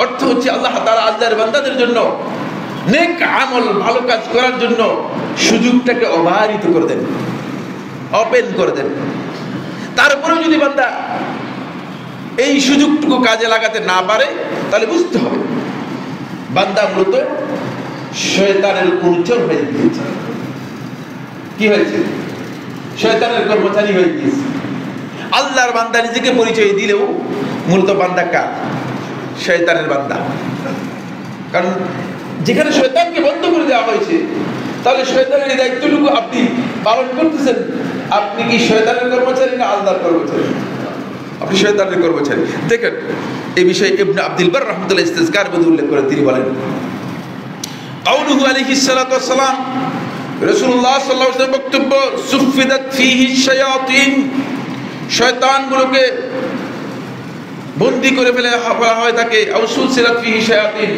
অর্থ হচ্ছে আল্লাহ তাআলা আল্লাহর বান্দাদের জন্য নেক আমল, ভালো কাজ করার জন্য সুযোগটাকে অবারিত করে দেন, ওপেন করে দেন। তারপরেও যদি বান্দা এই সুযোগটুকু কাজে লাগাতে না পারে তাহলে বুঝতে হবে বান্দা মূলত শয়তানের অনুচর হয়ে গিয়েছে। কি হয়েছে? শয়তানের কর্মচারী হয়ে গিয়েছে। আল্লাহর বান্দা নিজেকে পরিচয় দিলেও মূলত বান্দা কার? শয়তানের বান্দা। কারণ যেখানে শয়তানকে বন্ধ করে দেওয়া হয়েছে তাহলে শয়তানের এই দায়িত্বটুকু আপনি পালন করতেছেন। আপনি কি শয়তানের কর্মচারী না আল্লাহর কর্মচারী? আপনি শয়তানের কর্মচারী। দেখেন এই বিষয়ে ইবনে আব্দুল বার রাহমাতুল্লাহ ইস্তিজকার মধ্যে উল্লেখ করে তিনি বলেন, কাউলুহু আলাইহিস সালাতু ওয়াস সালাম, রাসূলুল্লাহ সাল্লাল্লাহু আলাইহি ওয়াসাল্লাম বক্তব্য, সুফিদাত ফীহি শায়াতিন, শয়তানগুলোকে বন্দী করে ফেলা হয় তাকে, আও সুলসিলাত ফীহি শায়াতিন,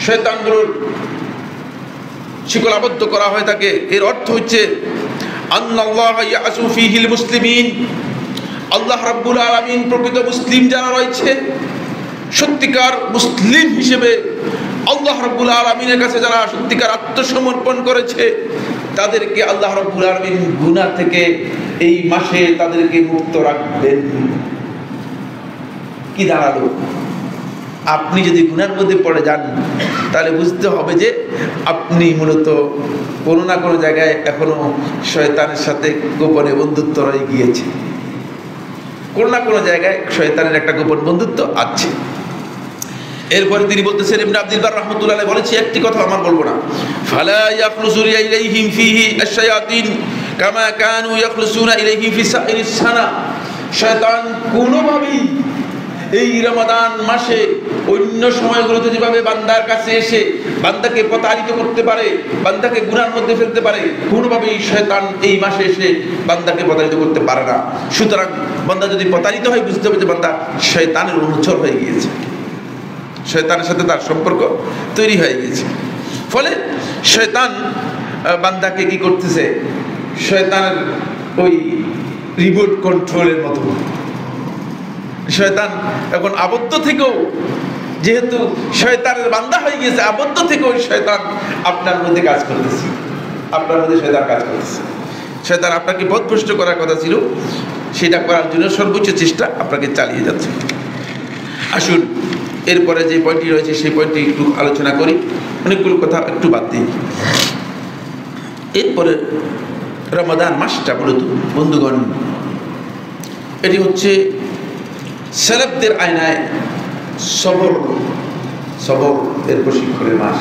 শয়তানগুলোর শিকল আবদ্ধ করা হয় তাকে। এর অর্থ হচ্ছে আন্নাল্লাহা ইয়াসু ফীহিল মুসলিমিন, আল্লাহ রাব্বুল আলামিন প্রকৃত মুসলিম যারা রয়েছে, সত্যিকার মুসলিম হিসেবে আল্লাহ রাব্বুল আলামিনের কাছে যারা সত্যিকার আত্মসমর্পণ করেছে, তাদেরকে আল্লাহ রাব্বুল আলামিন গুনাহ থেকে এই মাসে তাদেরকে মুক্ত রাখবেন। কি দাঁড়ালো? আপনি যদি গুনার মধ্যে পড়ে যান তাহলে বুঝতে হবে যে আপনি মূলত কোনো না কোনো জায়গায় এখনো শয়তানের সাথে গোপনে বন্ধুত্ব রয়ে গিয়েছে। কোনো না কোনো জায়গায় শয়তানের একটা গোপন বন্ধুত্ব আছে। এরপরে তিনি বলতেছেন, ইবনে আব্দুল বার রাহমাতুল্লাহ আলাইহি বলেছে, একটি কথা আমার বলবো না, ফালা ইয়াখলুসু ইলাইহিম ফীহি আশ-শায়াতিন কামা কানু ইয়াখলুসুনা ইলাইহি ফি সাইরিস সানা, শয়তান কোনোভাবেই এই রমাদান মাসে অন্য সময়গুলোতে যেভাবে বান্দার কাছে এসে বান্দাকে প্রতারিত করতে পারে, বান্দাকে গুনার মধ্যে ফেলতে পারে, কোনোভাবেই শয়তান এই মাসে এসে বান্দাকে প্রতারিত করতে পারে না। সুতরাং বান্দা যদি প্রতারিত হয় বুঝতে হবে যে বান্দা শয়তানের অনুচর হয়ে গিয়েছে, শয়তানের সাথে তার সম্পর্ক তৈরি হয়ে গিয়েছে। ফলে শয়তান বান্দাকে কি করতেছে, শয়তানের ওই রিমোট কন্ট্রোলের মতো শয়তান এখন আবদ্ধ থেকেও, যেহেতু শয়তানের বান্দা হয়ে গিয়েছে, আবদ্ধ থেকেও শয়তান আপনার মধ্যে কাজ করতেছে, আপনার মধ্যে শয়তান কাজ করতেছে। শয়তান আপনাকে পথভ্রষ্ট করার কথা ছিল, সেটা করার জন্য সর্বোচ্চ চেষ্টা আপনাকে চালিয়ে যাচ্ছে। আসুন এরপরে যে পয়েন্টটি রয়েছে সেই পয়েন্টটি একটু আলোচনা করি, অনেকগুলো কথা একটু বাদ দিই। এরপরে রমাদান মাসটা মূলত বন্ধুগণ, এটি হচ্ছে সেলেবদের আয়নায় সবর এর প্রশিক্ষণের মাস।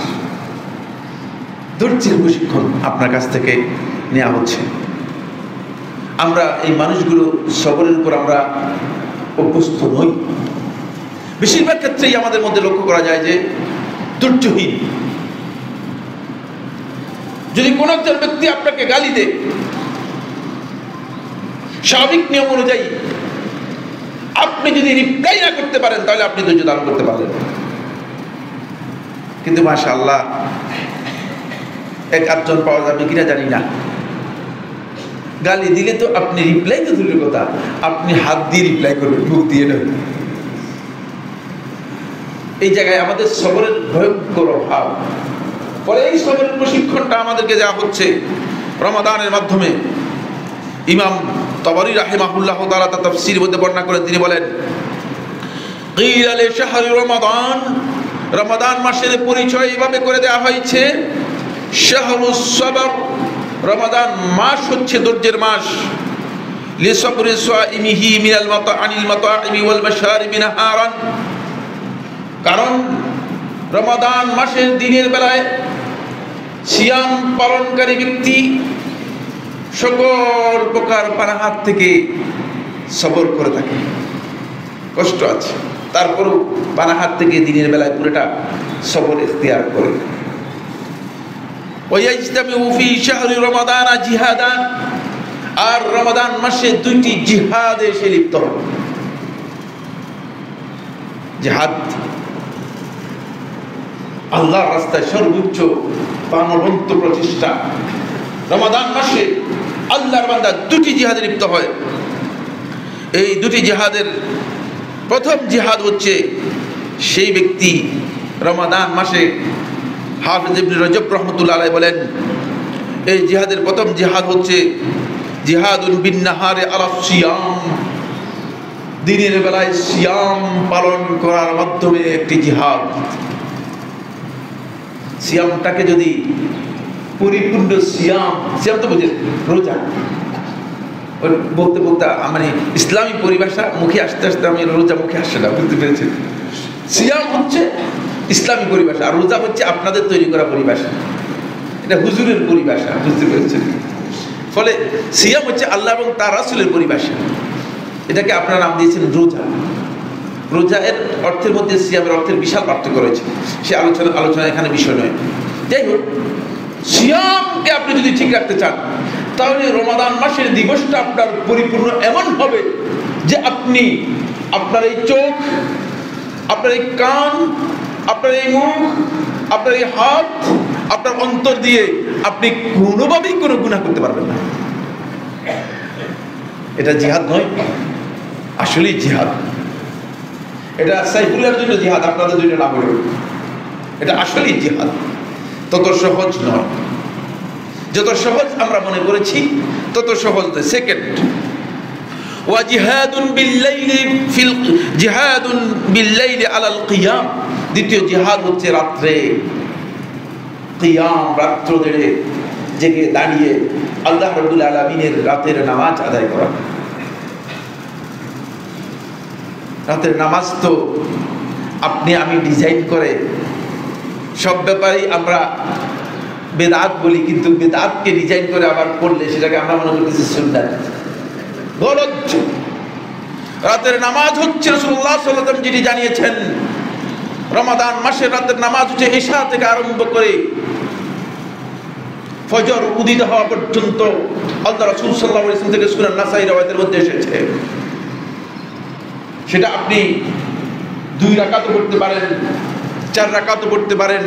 ধৈর্যের প্রশিক্ষণ আপনার কাছ থেকে নেওয়া হচ্ছে। আমরা এই মানুষগুলো সবরের উপর আমরা অভ্যস্ত নই। বেশিরভাগ ক্ষেত্রেই আমাদের মধ্যে লক্ষ্য করা যায় যে ধৈর্যহীন। যদি কোনো একজন ব্যক্তি আপনাকে গালি দেয়, স্বাভাবিক নিয়ম অনুযায়ী আপনি যদি রিপ্লাই না করতে পারেন তাহলে আপনি ধৈর্য ধারণ করতে পারলেন। কিন্তু মাশাআল্লাহ এক আধজন পাওয়া যাবে কিনা জানি না, গালি দিলে তো আপনি রিপ্লাই তো দূরের কথা, আপনি হাত দিয়ে রিপ্লাই করবেন, মুখ দিয়ে নয়। এই জায়গায় আমাদের সবরের ভয়ঙ্কর অভাব। ফলে এই সবরের প্রশিক্ষণটা আমাদেরকে দেওয়া হচ্ছে রমাদানের মাধ্যমে। ইমাম তাবারী রাহিমাহুল্লাহ তাআলা তার তাফসীরের মধ্যে বর্ণনা করেন, তিনি বলেন, কিলা লি শাহরি রমাদান, রমাদান মাসের পরিচয় এইভাবে করে দেওয়া হয়েছে, শাহরুস সবর, রমাদান মাস হচ্ছে ধৈর্যের মাস, লিসাবরি সাইমিহি মিনাল আনিল মাতাইমি ওয়াল মাশারিবি নাহারান, কারণ রমাদান মাসের দিনের বেলায় সিয়াম পালনকারী ব্যক্তি সকল প্রকার পানাহার থেকে সবর করে থাকে। কষ্ট আছে, তারপরও পানাহার থেকে দিনের বেলায় পুরোটা সবর ইখতিয়ার করে। ওয়াইজতামিউ ফি শাহরি রমাদান জিহাদান, আর রমাদান মাসে দুইটি জিহাদে সে লিপ্ত হয়। জিহাদ আল্লাহর রাস্তায় সর্বোচ্চ প্রাণবন্ত প্রচেষ্টা। রমাদান মাসে আল্লাহর বান্দা দুটি জিহাদে লিপ্ত হয়। এই দুটি জিহাদের প্রথম জিহাদ হচ্ছে সেই ব্যক্তি রমাদান মাসে, হাফিজ ইবনে রজব রাহমাতুল্লাহ আলাইহি বলেন, এই জিহাদের প্রথম জিহাদ হচ্ছে জিহাদুন বিন নাহারে আলা সিয়াম, দিনের বেলায় সিয়াম পালন করার মাধ্যমে একটি জিহাদ। সিয়ামটাকে যদি পরিপূর্ণ সিয়াম তো বুঝেন রোজা, বলতে বলতে মানে ইসলামী পরিভাষা মুখে আসতে আসতে আমি রোজা মুখে আসছে না, বুঝতে পেরেছি। সিয়াম হচ্ছে ইসলামী পরিভাষা, আর রোজা হচ্ছে আপনাদের তৈরি করা পরিভাষা। এটা হুজুরের পরিভাষা, বুঝতে পেরেছেন? ফলে সিয়াম হচ্ছে আল্লাহ এবং তার রাসূলের পরিভাষা। এটাকে আপনারা নাম দিয়েছেন রোজা। রোজা এর অর্থের মধ্যে সিয়ামের অর্থের বিশাল পার্থক্য রয়েছে, সে আলোচনা এখানে বিষয় নয়। যাই হোক, সিয়ামকে আপনি যদি ঠিক রাখতে চান তাহলে রমাদান মাসের দিবসটা আপনার পরিপূর্ণ এমন হবে যে আপনি আপনার এই চোখ, আপনার এই কান, আপনার এই মুখ, আপনার এই হাত, আপনার অন্তর দিয়ে আপনি কোনোভাবেই কোনো গুনাহ করতে পারবেন না। এটা জিহাদ নয়, আসলেই জিহাদ। এটা সাইফুল্লাহর জন্য জিহাদ, আপনাদের জন্য না বলে, এটা আসলেই জিহাদ। তত সহজ নয়, যত সহজ আমরা মনে করেছি তত সহজ নয়। সেকেন্ড, ওয়া জিহাদুন বিল্লাইলি আলাল কিয়াম। দ্বিতীয় জিহাদ হচ্ছে রাত্রে কিয়াম, রাত্র জেগে দাঁড়িয়ে আল্লাহ রাব্বুল আলামিনের রাতের নামাজ আদায় করা। রাতের নামাজ তো আপনি আমি ডিজাইন করে সব ব্যাপারেই আমরা বেদাত বলি, কিন্তু বেদাতকে ডিজাইন করে আবার পড়লে সেটাকে আমরা মনে করতেছি সুন্নাত। গলত। রাতের নামাজ হচ্ছে রাসূলুল্লাহ সাল্লাল্লাহু আলাইহি ওয়াসাল্লাম যিনি জানিয়েছেন, রমাদান মাসের রাতের নামাজ হচ্ছে ইশা থেকে আরম্ভ করে ফজর উদিত হওয়া পর্যন্ত। আল্লাহ রাসূল সাল্লাল্লাহু আলাইহি ওয়াসাল্লাম থেকে সুনান নাসাই রওয়ায়াতের মধ্যে এসেছে। সেটা আপনি 2 রাকাতও পড়তে পারেন, 4 রাকাতও পড়তে পারেন,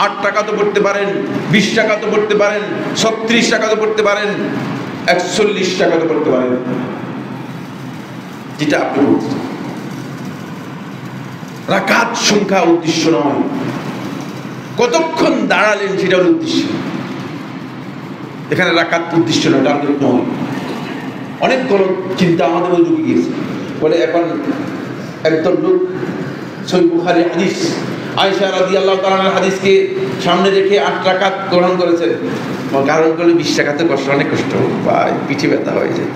8 রাকাতও পড়তে পারেন, 20 রাকাতও পড়তে পারেন, 36 রাকাতও পড়তে পারেন, 41 রাকাতও পড়তে পারেন, যেটা আপনি বলছেন। রাকাত সংখ্যা উদ্দেশ্য নয়, কতক্ষণ দাঁড়ালেন সেটা হল উদ্দেশ্য। এখানে রাকাত উদ্দেশ্য নয়, টার্গেট নয়। অনেক গলত চিন্তা আমাদের মধ্যে ঢুকে গিয়েছে। বলে এখন একদল লোক সহিহ বুখারী হাদিস, আয়েশা রাদিয়াল্লাহু তাআলার হাদিসকে সামনে রেখে 8 রাকাত গ্রহণ করেছেন। কারণ করলে 20 রাকাতে অনেক কষ্ট পায়, পিঠে ব্যথা হয়ে যায়।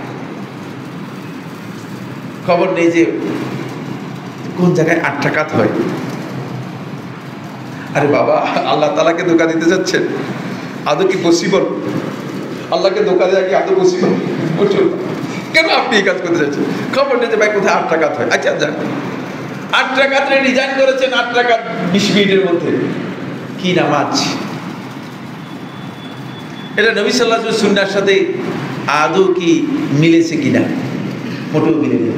খবর নেই যে কোন জায়গায় 8 রাকাত হয়। আরে বাবা, আল্লাহ তাআলাকে ধোঁকা দিতে যাচ্ছেন? আদৌ কি পসিবল? আল্লাহকে ধোঁকা দেওয়া কি আদৌ পসিবল? কেন আপনি এই কাজ করতে যাচ্ছেন? খবর নেই যে ভাই কোথায় 8 রাকাত হয়। আচ্ছা যান, 8 রাকাতের ডিজাইন করেছেন 8 রাকাত 20 মিনিটের মধ্যে। কি নামাজ এটা? নবী সাল্লাল্লাহু আলাইহি ওয়াসাল্লামের সুন্নাহর সাথে আদৌ কি মিলেছে কিনা? মোটেও মিলে নেই,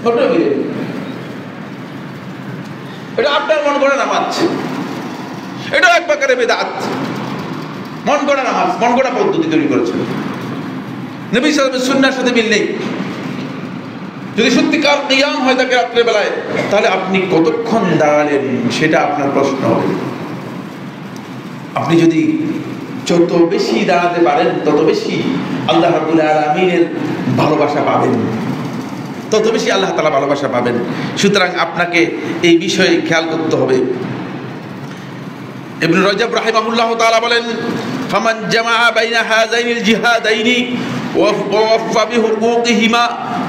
মোটেও মিলে নেই। এটা আপনার মন গড়া নামাজ, এটা এক প্রকারের বেদাত। মন গড়া নামাজ, মন গড়া পদ্ধতি তৈরি করেছেন, নবী সাল্লাল্লাহু আলাইহি ওয়াসাল্লামের সুন্নাহর সাথে মিল নেই। যদি সত্যিকার কিয়াম হয় থাকে রাত্রে বেলায়, তাহলে আপনি কতক্ষণ দাঁড়ালেন সেটা আপনার প্রশ্ন হবে। আপনি যদি যত বেশি দাঁড়াতে পারেন তত বেশি আল্লাহ রাব্বুল আলামিনের ভালোবাসা পাবেন, তত বেশি আল্লাহ তাআলা ভালোবাসা পাবেন। সুতরাং আপনাকে এই বিষয়ে খেয়াল করতে হবে। ইবনে রজব রাহিমাহুল্লাহ তাআলা বলেন, ফামান জামাআ বাইনা হাযাইনিল জিহাদাইনি ওয়া ওয়াফা বিহুকুকিহিমা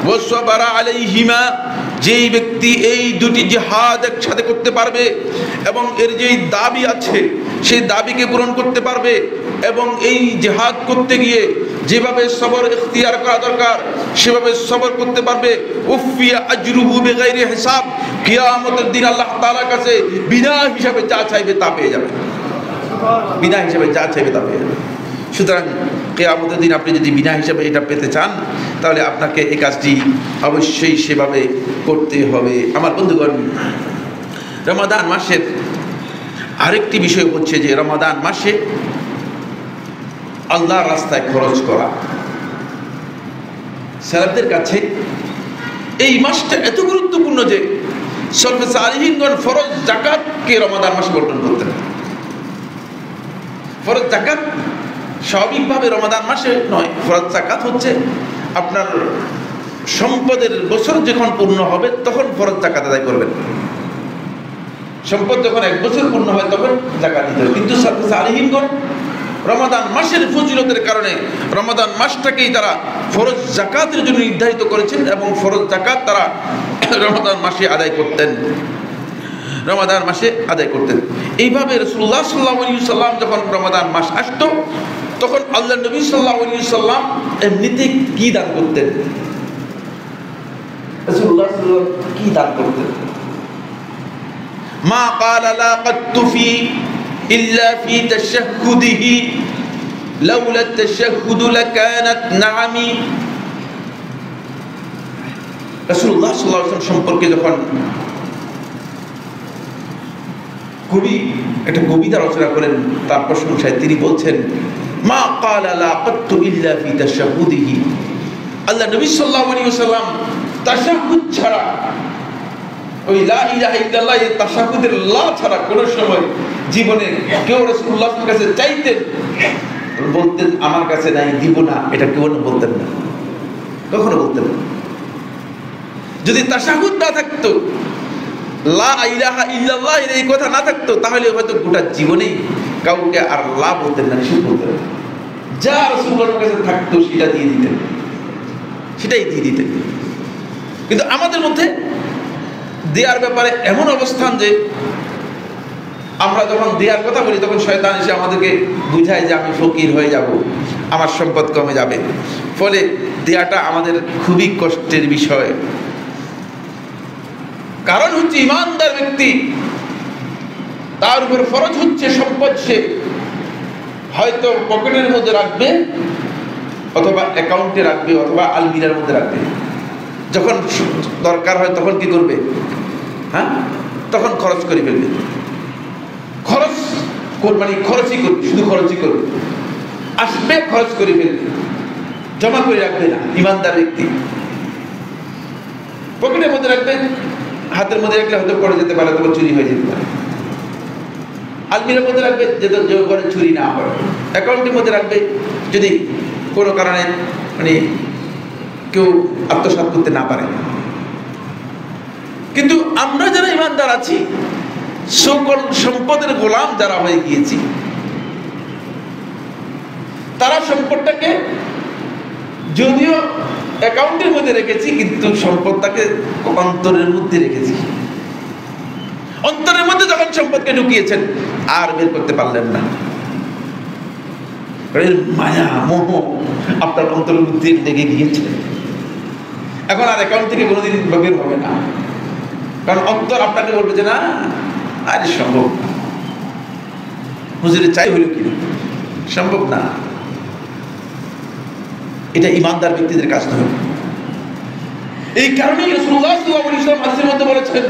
ওয়া সাবারা আলাইহিমা, যেই ব্যক্তি এই দুটি জিহাদ একসাথে করতে পারবে এবং এর যেই দাবি আছে সেই দাবিকে পূরণ করতে পারবে, এবং এই জিহাদ করতে গিয়ে যেভাবে সবর ইখতিয়ার করা দরকার সেভাবে সবর করতে পারবে, উফিয়া আজরুহু বিগাইরি হিসাব, কিয়ামতের দিন আল্লাহ তাআলার কাছে বিনা হিসাবে যা চাইবে তা পেয়ে যাবে, বিনা হিসাবে যা চাইবে তা পেয়ে যাবে। সুতরাং কিয়ামতের দিন আপনি যদি বিনা হিসাবে এটা পেতে চান তাহলে আপনাকে এই কাজটি অবশ্যই সেভাবে করতে হবে। আমার বন্ধুগণ, রমাদান মাসের আরেকটি বিষয় হচ্ছে যে রমাদান মাসে আল্লাহর রাস্তায় খরচ করা। সালাফদের কাছে এই মাসটা এত গুরুত্বপূর্ণ যে সলফে সালিহিনগণ ফরজ যাকাতকে রমাদান মাসে বর্ণন করতেন। ফরজ যাকাত স্বাভাবিকভাবে রমাদান মাসে নয়, ফরজ যাকাত হচ্ছে আপনার সম্পদের বছর যখন পূর্ণ হবে তখন ফরজ যাকাত আদায় করবেন। সম্পদ যখন 1 বছর পূর্ণ হয় তখন যাকাত দিতে হবে। কিন্তু সলফে সালিহিনগণ রমাদান মাসের ফজিলতের কারণে রমাদান মাসটাকেই তারা ফরজ যাকাতের জন্য নির্ধারিত করেছেন এবং ফরজ যাকাত তারা রমাদান মাসে আদায় করতেন। রমাদান মাসে আদায় করতেন। এইভাবে রাসূলুল্লাহ সাল্লাল্লাহু আলাইহি সাল্লাম যখন রমাদান মাস আসতো তখন আল্লাহ নবী সাল্লাল্লাহু আলাইহি সাল্লাম এমনিতে কি দান করতেন? রাসূলুল্লাহ সাল্লাল্লাহু আলাইহি সাল্লাম কি দান করতেন? মা ক্বালা লা কাত্তু ফি ইল্লা ফি তাশাহুদিহি লাউলা তাশাহুদু লাকানাত নাআমি। রাসূলুল্লাহ সাল্লাল্লাহু আলাইহি ওয়াসাল্লাম সম্পর্কে যখন কবি একটা কবিতা রচনা করেন তার প্রশংসায় তিনি বলছেন, মা ক্বালা লা কাত্তু ইল্লা ফি তাশাহুদিহি, আল্লাহ নবী সাল্লাল্লাহু আলাইহি ওয়াসাল্লাম তাশাহুদ ছাড়া, ওই লা ইলাহা ইল্লাল্লাহ এই তাশাহুদের লা ছাড়া কোন সময় জীবনে কেউ রাসূলুল্লাহর কাছে চাইতেন, বলতেন আমার কাছে নাই, দিব না, এটা কেউ বলতেন না, কখনো বলতেন না। যদি তাশাহুদ না থাকতো, লা ইলাহা ইল্লাল্লাহ এই কথা না থাকতো, তাহলে হয়তো গোটা জীবনেই কাউকে আর লা বলতেন না, নিষেধ বলতেন না। যা রাসূলুল্লাহর কাছে থাকতো সেটা দিয়ে দিতেন, সেটাই দিয়ে দিতেন। কিন্তু আমাদের মধ্যে দেয়ার ব্যাপারে এমন অবস্থান যে আমরা যখন দেয়ার কথা বলি তখন শয়তান এসে আমাদেরকে বুঝায় যে আমি ফকির হয়ে যাব, আমার সম্পদ কমে যাবে, ফলে দেয়াটা আমাদের খুবই কষ্টের বিষয়। কারণ হচ্ছে ইমানদার ব্যক্তি, তার উপর ফরজ হচ্ছে সম্পদ সে হয়তো পকেটের মধ্যে রাখবে, অথবা অ্যাকাউন্টে রাখবে, অথবা আলমিরার মধ্যে রাখবে। যখন দরকার হয় তখন কি করবে? হ্যাঁ, তখন খরচ করে ফেলবে। খরচ মানে খরচই করবে, শুধু খরচই করবে, আসবে খরচ করে ফেলবে, জমা করে রাখবে না। ইমানদার ব্যক্তি পকেটের মধ্যে রাখবে, হাতের মধ্যে রাখলে হয়তো পড়ে যেতে পারে, তখন চুরি হয়ে যেতে পারে। আলমিরার মধ্যে রাখবে যাতে করে চুরি না হয়। অ্যাকাউন্টের মধ্যে রাখবে যদি কোনো কারণে মানে কেউ আত্মসাৎ করতে না পারে। কিন্তু আমরা যারা ইমানদার আছি, সকল সম্পদের গোলাম যারা হয়ে গিয়েছি, তারা সম্পদটাকে যদিও অ্যাকাউন্টের মধ্যে রেখেছি, কিন্তু সম্পদটাকে অন্তরের মধ্যে রেখেছি। অন্তরের মধ্যে যখন সম্পদকে ঢুকিয়েছেন আর বের করতে পারলেন না, মায়া মোহ আপনার অন্তরের মধ্যে লেগে গিয়েছে, এখন আর অ্যাকাউন্ট থেকে কোনোদিন বের হবে না। কারণ অন্তর আপনাকে বলবে যে না, আরে সম্ভব না, হুজুরে চাই হইল কি, সম্ভব না। এটা ইমানদার ব্যক্তিদের কাজ নয়। এই কারণেই রাসূলুল্লাহ সাল্লাল্লাহু আলাইহি ওয়াসাল্লাম হাদিসের মধ্যে বলেছেন,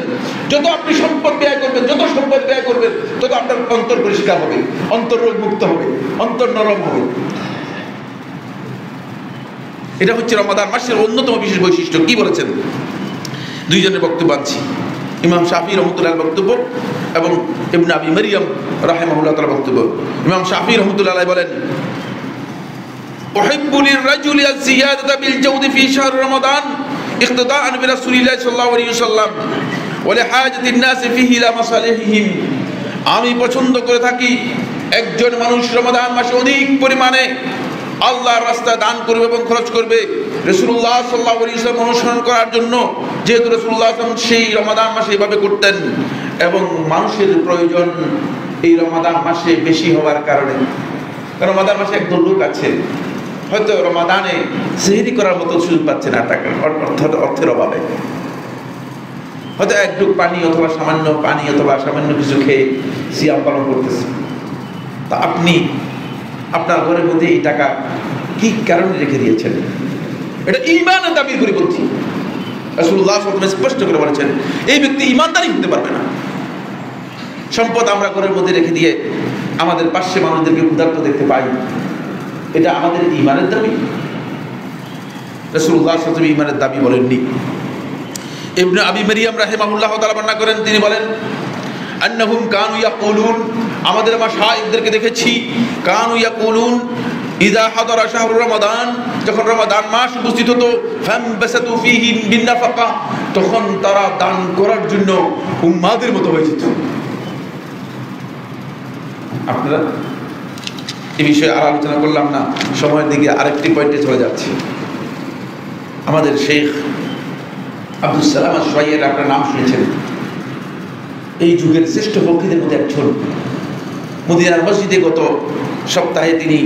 যত আপনি সম্পদ ব্যয় করবেন, যত সম্পদ ব্যয় করবেন, তত আপনার অন্তর পরিষ্কার হবে, অন্তর রোগ মুক্ত হবে, অন্তর নরম হবে। এটা হচ্ছে রমাদান মাসের অন্যতম বিশেষ বৈশিষ্ট্য। কি বলেছেন? দুইজনের বক্তব্য আনছি, ইমাম শাফি রহমতুল্লাহ বক্তব্য এবং ইবনে আবি মারইয়াম রাহিমাহুল্লাহ তাআলা বক্তব্য। ইমাম শাফি রহমতুল্লাহ বলেন, উহিব্বু লির-রাজুলি আয-জিয়াদাতা বিল-জাওদি ফি শাহর রমাদান ইক্তিদাআন বিরাসূলিল্লাহ সাল্লাল্লাহু আলাইহি ওয়াসাল্লাম ওয়া লিহাজাতিন নাসি ফিহি ইলা মাসালিহিহিম। আমি পছন্দ করে থাকি একজন মানুষ রমাদান মাসে অধিক পরিমাণে আল্লাহর রাস্তায় দান করবে এবং খরচ করবে রাসূলুল্লাহ সাল্লাল্লাহু আলাইহি ওয়াসাল্লাম অনুসরণ করার জন্য। যেহেতু রাসূলুল্লাহ সাল্লাল্লাহু আলাইহি ওয়াসাল্লাম সেই রমাদান মাসে এভাবে করতেন এবং মানুষের প্রয়োজন এই রমাদান মাসে বেশি হওয়ার কারণে। কারণ রমাদান মাসে একদল লোক আছে হয়তো রমাদানে সেহরি করার মতো সুযোগ পাচ্ছে না, টাকা অর্থের অভাবে, হয়তো একটু পানি অথবা সামান্য পানি অথবা সামান্য কিছু খেয়ে সিয়াম পালন করতেছে। তা আপনি আপনার ঘরের মধ্যে এই টাকা কি কারণে রেখে দিয়েছেন? এটা ঈমানের দাবি করে বলছি। রাসূলুল্লাহ সাল্লাল্লাহু আলাইহি ওয়াসাল্লাম স্পষ্ট করে বলেছেন, এই ব্যক্তি ঈমানদারই হতে পারবে না। সম্পদ আমরা ঘরের মধ্যে রেখে দিয়ে আমাদের পাশে মানুষদেরকে ক্ষুধার্ত দেখতে পাই, এটা আমাদের ঈমানের দাবি? রাসূলুল্লাহ সাল্লাল্লাহু আলাইহি ওয়াসাল্লাম ঈমানের দাবি বলেননি। ইবনে আবি মারইয়াম রাহিমাহুল্লাহ তাআলা বর্ণনা করেন, তিনি বলেন, আন্নাহুম কানু ইয়াকুলুন, আমাদের মাশায়েখদেরকে দেখেছি, কানু ইয়াকুলুন ইযা হাদারা শাহরু রমাদান, যখন রমাদান মাস উপস্থিত হতো, ফামবাসাতু ফীহি বিন-নাফাকা, তখন তারা দান করার জন্য উম্মাদের মতো হয়ে যেত। আপনারা এই বিষয়ে আর আলোচনা করলাম না, সময়ের দিকে আরেকটি পয়েন্টে চলে যাচ্ছে। আমাদের শেখ আব্দুস সালাম আশ-শুআইয়ের আপনার নাম শুনেছেন। এই যুগের শ্রেষ্ঠ ফকিদের মধ্যে একজন। মদিনার মসজিদে গত সপ্তাহে তিনি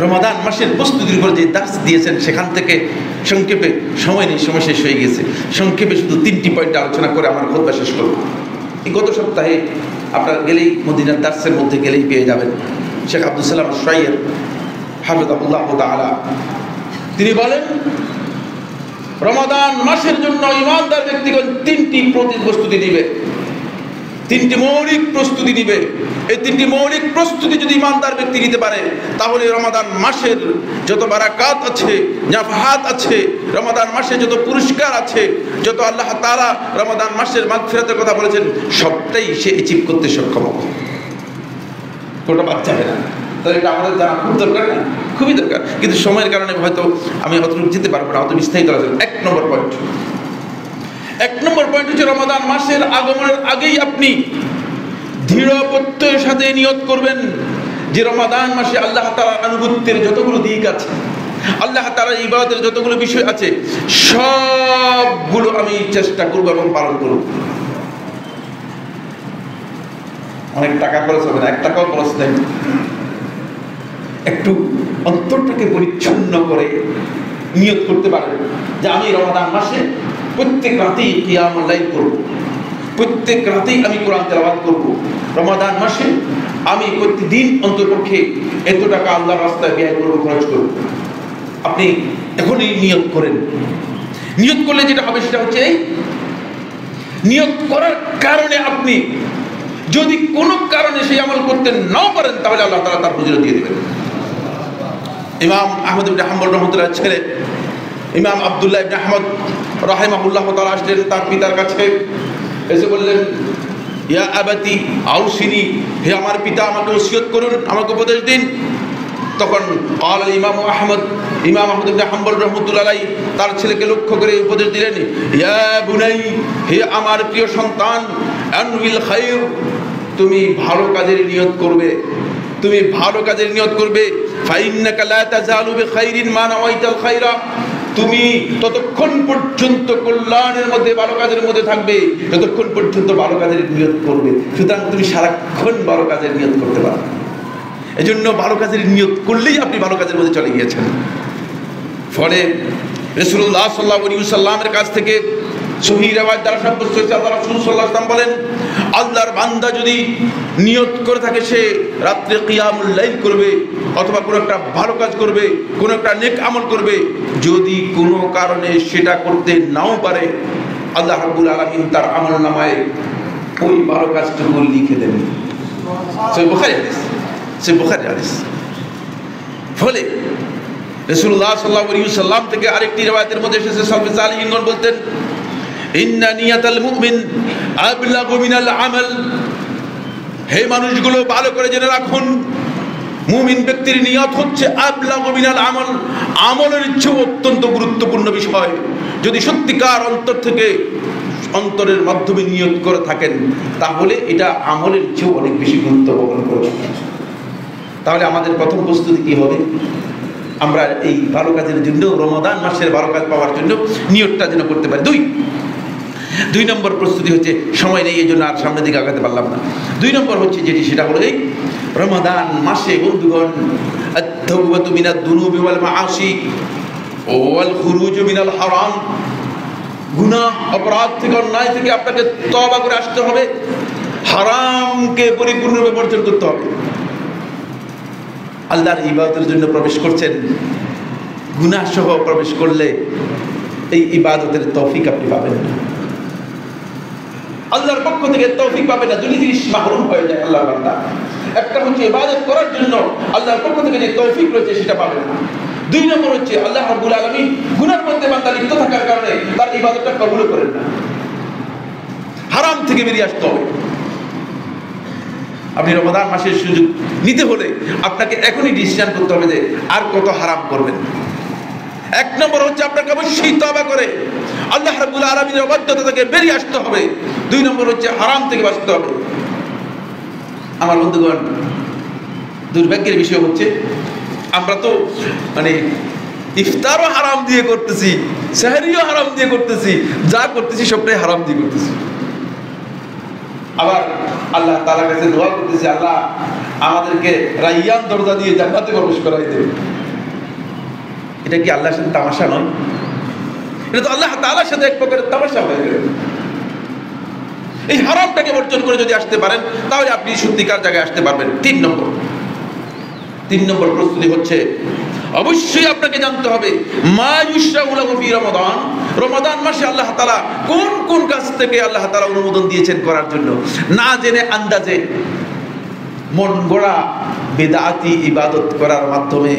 রমাদান মাসের প্রস্তুতির উপর যে দাস দিয়েছেন, সেখান থেকে সংক্ষেপে, সময় নেই, সময় শেষ হয়ে গেছে, সংক্ষেপে শুধু 3টি পয়েন্ট আলোচনা করে আমার খুতবা শেষ করব। এই গত সপ্তাহে আপনার গেলেই মদিনার দাসের মধ্যে গেলেই পেয়ে যাবেন শেখ আব্দুল সালাম আশ-শাইর হাফিজাহুল্লাহ তাআলা। তিনি বলেন, রমাদান মাসের জন্য ইমানদার ব্যক্তিগণ 3টি প্রস্তুতি নিবে, 3টি মৌলিক প্রস্তুতি নিবে। এই 3টি মৌলিক প্রস্তুতি যদি ইমানদার ব্যক্তি নিতে পারে, তাহলে রমাদান মাসের যত বারাকাত আছে, নাফহাত আছে, রমাদান মাসে যত পুরস্কার আছে, যত আল্লাহ তাআলা রমাদান মাসের মাগফিরাতের কথা বলেছেন, সবটাই সে অ্যাচিভ করতে সক্ষম হবে, কোনটা বাদ যাবে না। তাহলে এটা আমাদের জানা খুব দরকার, না? খুবই দরকার, কিন্তু সময়ের কারণে হয়তো আমি অতটুকু যেতে পারবো না, অত বিস্তারিত আলোচনা। 1 নম্বর পয়েন্ট হচ্ছে রমাদান মাসের আগমনের আগেই আপনি দৃঢ় প্রত্যয়ের সাথে নিয়ত করবেন যে রমাদান মাসে আল্লাহ তাআলার আনুগত্যের যতগুলো দিক আছে, আল্লাহ তাআলার ইবাদতের যতগুলো বিষয় আছে, সবগুলো আমি চেষ্টা করব এবং পালন করব। অনেক টাকা খরচ হবে না, 1 টাকাও খরচ নেই। একটু অন্তরটাকে পরিচ্ছন্ন করে নিয়ত করতে পারবেন যে আমি রমাদান মাসে প্রত্যেক রাতেই কিয়ামুল লাইল করব, প্রত্যেক রাতেই আমি কোরআন তেলাওয়াত করব, রমাদান মাসে আমি প্রতিদিন অন্ততপক্ষে এত টাকা আল্লাহর রাস্তায় ব্যয় করব, খরচ করব। আপনি এখনই নিয়ত করেন। নিয়ত করলে যেটা হবে সেটা হচ্ছে, এই নিয়ত করার কারণে আপনি যদি কোনো কারণে সেই আমল করতে নাও পারেন, তাহলে আল্লাহ তাআলা তার ফজিলত দিয়ে দেবেন। ইমাম আহমদ ইবনে হাম্বল রাহমাতুল্লাহ ছেলে ইমাম আব্দুল্লাহ ইবনে আহমদ রাহিমাহুল্লাহ তাআলা আসলেন তার পিতার কাছে, এসে বললেন, ইয়া আবাতি আউসিনি, হে আমার পিতা, আমাকে ওসিয়ত করুন, আমাকে উপদেশ দিন। তখন ইমাম আহমদ ইবনে হাম্বল রাহমাতুল্লাহ আলাইহি তার ছেলেকে লক্ষ্য করে উপদেশ দিলেন, ইয়া বুনাই, হে আমার প্রিয় সন্তান, আনবিল খায়র, তুমি ভালো কাজের নিয়ত করবে, তুমি ভালো কাজের নিয়ত করবে। ফাইন্নাকা লা তাযালু বিখাইরিন মা নাওয়াইতাল খায়রা, তুমি ততক্ষণ পর্যন্ত কল্যাণের মধ্যে, ভালো কাজের মধ্যে থাকবে যতক্ষণ পর্যন্ত ভালো কাজের নিয়ত করবে। সুতরাং তুমি সারাক্ষণ ভালো কাজের নিয়ত করতে পারবে। এজন্য ভালো কাজের নিয়ত করলেই আপনি ভালো কাজের মধ্যে চলে গিয়েছেন। ফলে রাসূলুল্লাহ সাল্লাল্লাহু আলাইহি ওয়াসাল্লামের কাছ থেকে সহিহ রিওয়ায়াত দ্বারা সাব্যস্ত হয়েছে, আল্লাহ রাসূল সাল্লাল্লাহু আলাইহি ওয়াসাল্লাম বলেন, আল্লাহর বান্দা যদি নিয়ত করে থাকে সে রাত্রে কিয়ামুল লাইল করবে, অথবা কোনো একটা ভালো কাজ করবে, কোনো একটা নেক আমল করবে, যদি কোনো কারণে সেটা করতে নাও পারে, আল্লাহ রাব্বুল আলামিন তার আমলনামায় ওই ভালো কাজটুকু লিখে দেন। সহিহ বুখারী হাদিস। ফলে রাসূলুল্লাহ সাল্লাল্লাহু আলাইহি ওয়াসাল্লাম থেকে আরেকটি রিওয়ায়াতের মধ্যে এসেছে, সালফে সালিহিনগণ বলতেন, ইন্না নিয়াতাল মুমিন আবলাগু মিনাল আমাল, হে মানুষগুলো ভালো করে জেনে রাখুন, মুমিন ব্যক্তির নিয়ত হচ্ছে আবলাগু মিনাল আমাল, আমলের চেয়ে অত্যন্ত গুরুত্বপূর্ণ বিষয়। যদি সত্যিকার অন্তর থেকে, অন্তরের মাধ্যমে নিয়ত করে থাকেন, তাহলে এটা আমলের চেয়ে অনেক বেশি গুরুত্ব বহন করে। তাহলে আমাদের প্রথম প্রস্তুতি কি হবে? আমরা এই ভালো কাজের জন্য, রমাদান মাসের ভালো কাজ পাওয়ার জন্য নিয়তটা যেন করতে পারি। 2 নম্বর প্রস্তুতি হচ্ছে, সময় নেই এই জন্য আর সামনের দিকে আগাতে পারলাম না। 2 নম্বর হচ্ছে যেটি, সেটা হলো এই রমাদান মাসে বন্ধুগণ, আত-তাওবাতু মিনাদ দুনুবি ওয়াল মাআসি ওয়াল খুরুজু মিনাল হারাম, গুনাহ, অপরাধ থেকে, অন্যায় থেকে আপনাকে তওবা করে আসতে হবে, হারামকে পরিপূর্ণভাবে বর্জন করতে হবে। আল্লাহর ইবাদতের জন্য প্রবেশ করছেন, গুনাহ সহ প্রবেশ করলে এই ইবাদতের তৌফিক আপনি পাবেন না, আল্লাহর পক্ষ থেকে তৌফিক পাবেন না। 2 জিনিস মাহরুম হয়ে যায় আল্লাহর বান্দা। একটা হচ্ছে ইবাদত করার জন্য আল্লাহর পক্ষ থেকে যে তৌফিক রয়েছে সেটা পাবেন না। 2 নম্বর হচ্ছে আল্লাহ রাব্বুল আলামিন গুনার মধ্যে বান্দা লিপ্ত থাকার কারণে তার ইবাদতটা কবুল করেন না। হারাম থেকে বেরিয়ে আসতে হবে। আপনি রমাদান মাসের সুযোগ নিতে হলে আপনাকে এখনই ডিসিশন করতে হবে যে আর কত হারাম করবেন। 1 নম্বর হচ্ছে আপনাকে অবশ্যই তওবা করে আল্লাহ রাব্বুল আলামিনের অবাধ্যতা থেকে বেরিয়ে আসতে হবে। 2 নম্বর হচ্ছে হারাম থেকে বাঁচতে হবে। আমার বন্ধুগণ, দুর্ভাগ্যের বিষয় হচ্ছে আমরা তো মানে ইফতারও হারাম দিয়ে করতেছি, সেহরিও হারাম দিয়ে করতেছি, যা করতেছি সবটাই হারাম দিয়ে করতেছি। আবার আল্লাহ তাআলার কাছে দোয়া করতেছি, আল্লাহ আমাদেরকে রাইয়ান দরজা দিয়ে জান্নাতে প্রবেশ করাই দেবে। এটা কি আল্লাহর সাথে তামাশা নয়? এটা তো আল্লাহ তাআলার সাথে এক প্রকারের তামাশা হয়ে গেল। এই হারামটাকে বর্জন করে যদি আসতে পারেন তাহলে আপনি সত্যিকার জায়গায় আসতে পারবেন। তিন নম্বর প্রস্তুতি হচ্ছে, অবশ্যই আপনাকে জানতে হবে মা ইউশরাউ লাহু ফি রমাদান, রমাদান মাসে আল্লাহ তাআলা কোন কোন কাজ থেকে আল্লাহ তাআলা অনুমোদন দিয়েছেন করার জন্য। না জেনে আন্দাজে মন গড়া বিদআতি ইবাদত করার মাধ্যমে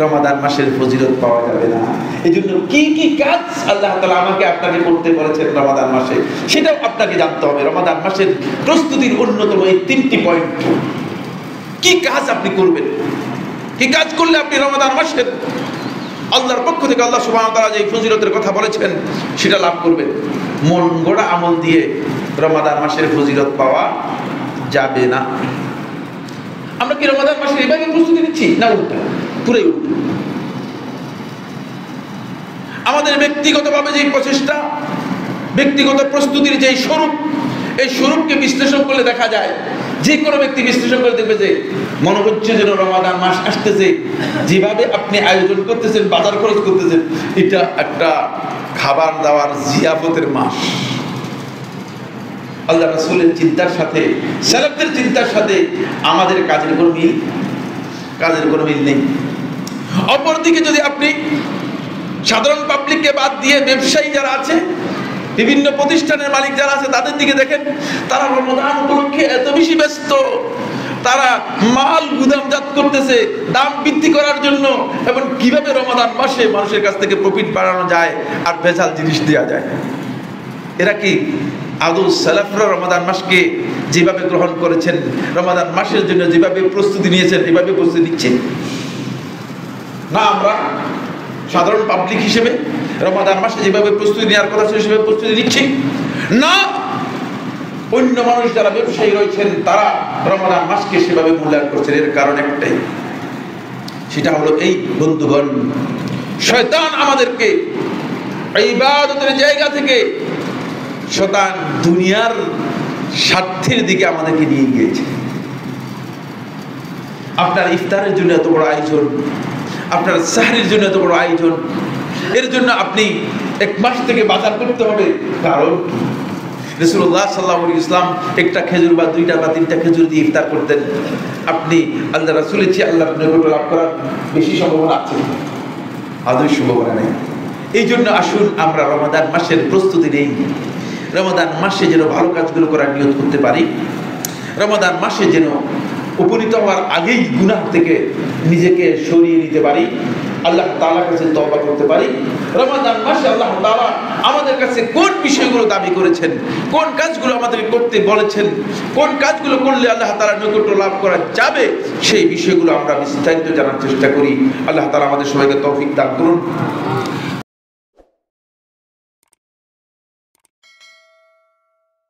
রমাদান মাসের ফজিলত পাওয়া যাবে না। এজন্য কি কি কাজ আল্লাহ তাআলা আমাকে আপনাকে করতে বলেছেন রমাদান মাসে, সেটাও আপনাকে জানতে হবে। রমাদান মাসের প্রস্তুতির অন্যতম এই 3টি পয়েন্ট। কি কাজ আপনি করবেন, কি কাজ করলে আপনি রমাদান মাসের আল্লাহর পক্ষ থেকে আল্লাহ সুবহানাহু ওয়া তাআলা যে ফজিলতের কথা বলেছেন সেটা লাভ করবেন। মন গড়া আমল দিয়ে রমাদান মাসের ফজিলত পাওয়া যাবে না। আমরা কি রমাদান মাসের এভাবে প্রস্তুতি নিচ্ছি? না, উল্টা, পুরোই উল্টা। আমাদের ব্যক্তিগতভাবে যে প্রচেষ্টা, ব্যক্তিগত প্রস্তুতির যে স্বরূপ, এই স্বরূপকে বিশ্লেষণ করলে দেখা যায়, যে কোনো ব্যক্তি বিশ্লেষণ করে দেখবে যে মনে হচ্ছে যেন রমাদান মাস আসতেছে, যেভাবে আপনি আয়োজন করতেছেন, বাজার খরচ করতেছেন, এটা একটা খাবার দাবার জিয়াফতের মাস। আল্লাহ রাসূলের চিন্তার সাথে, সালাফদের চিন্তার সাথে আমাদের কাজের কোনো মিল নেই। অপরদিকে যদি আপনি সাধারণ পাবলিককে বাদ দিয়ে ব্যবসায়ী যারা আছে, বিভিন্ন প্রতিষ্ঠানের মালিক যারা আছে, তাদের দিকে দেখেন, তারা রমাদান উপলক্ষে এত বেশি ব্যস্ত, তারা মাল গুদামজাত করতেছে দাম বৃদ্ধি করার জন্য, এবং কিভাবে রমাদান মাসে মানুষের কাছ থেকে প্রফিট বাড়ানো যায় আর ভেজাল জিনিস দেওয়া যায়। এরা কি আদৌ সালাফরা রমাদান মাসকে যেভাবে গ্রহণ করেছেন, রমাদান মাসের জন্য যেভাবে প্রস্তুতি নিয়েছেন, এভাবে প্রস্তুতি নিচ্ছেন? না, আমরা সাধারণ পাবলিক হিসেবে রমাদান মাসে যেভাবে প্রস্তুতি নেওয়ার কথা ছিল সেভাবে প্রস্তুতি নিচ্ছি না। অন্য মানুষ যারা ব্যবসায়ী রয়েছেন তারা রমাদান মাসকে সেভাবে মূল্যায়ন করছেন। এর কারণ একটাই, সেটা হলো এই বন্ধুগণ, শয়তান আমাদেরকে ইবাদতের জায়গা থেকে শয়তান দুনিয়ার স্বার্থের দিকে আমাদেরকে নিয়ে গিয়েছে। আপনার ইফতারের জন্য এত বড় আয়োজন, আপনার সাহরির জন্য এত বড় আয়োজন, এর জন্য আপনি 1 মাস থেকে বাজার করতে হবে। কারণ রাসূলুল্লাহ সাল্লাল্লাহু আলাইহি ওয়াসাল্লাম একটা খেজুর বা 2টা বা 3টা খেজুর দিয়ে ইফতার করতেন। আপনি আল্লাহ রাসূলের চেয়ে আল্লাহর নৈকট্য লাভ করার বেশি সম্ভাবনা আছে? আদৌ সম্ভাবনা নেই। এই জন্য আসুন আমরা রমাদান মাসের প্রস্তুতি নেই। রমাদান মাসে যেন ভালো কাজগুলো করার নিয়ত করতে পারি, রমাদান মাসে যেন উপনীত হওয়ার আগেই গুনাহ থেকে নিজেকে সরিয়ে নিতে পারি, আল্লাহ তাআলার কাছে তওবা করতে পারি। রমাদান মাসে আল্লাহ তাআলা আমাদের কাছে কোন বিষয়গুলো দাবি করেছেন, কোন কাজগুলো আমাদেরকে করতে বলেছেন, কোন কাজগুলো করলে আল্লাহ তাআলার নৈকট্য লাভ করা যাবে, সেই বিষয়গুলো আমরা বিস্তারিত জানার চেষ্টা করি। আল্লাহ তাআলা আমাদের সবাইকে তৌফিক দান করুন।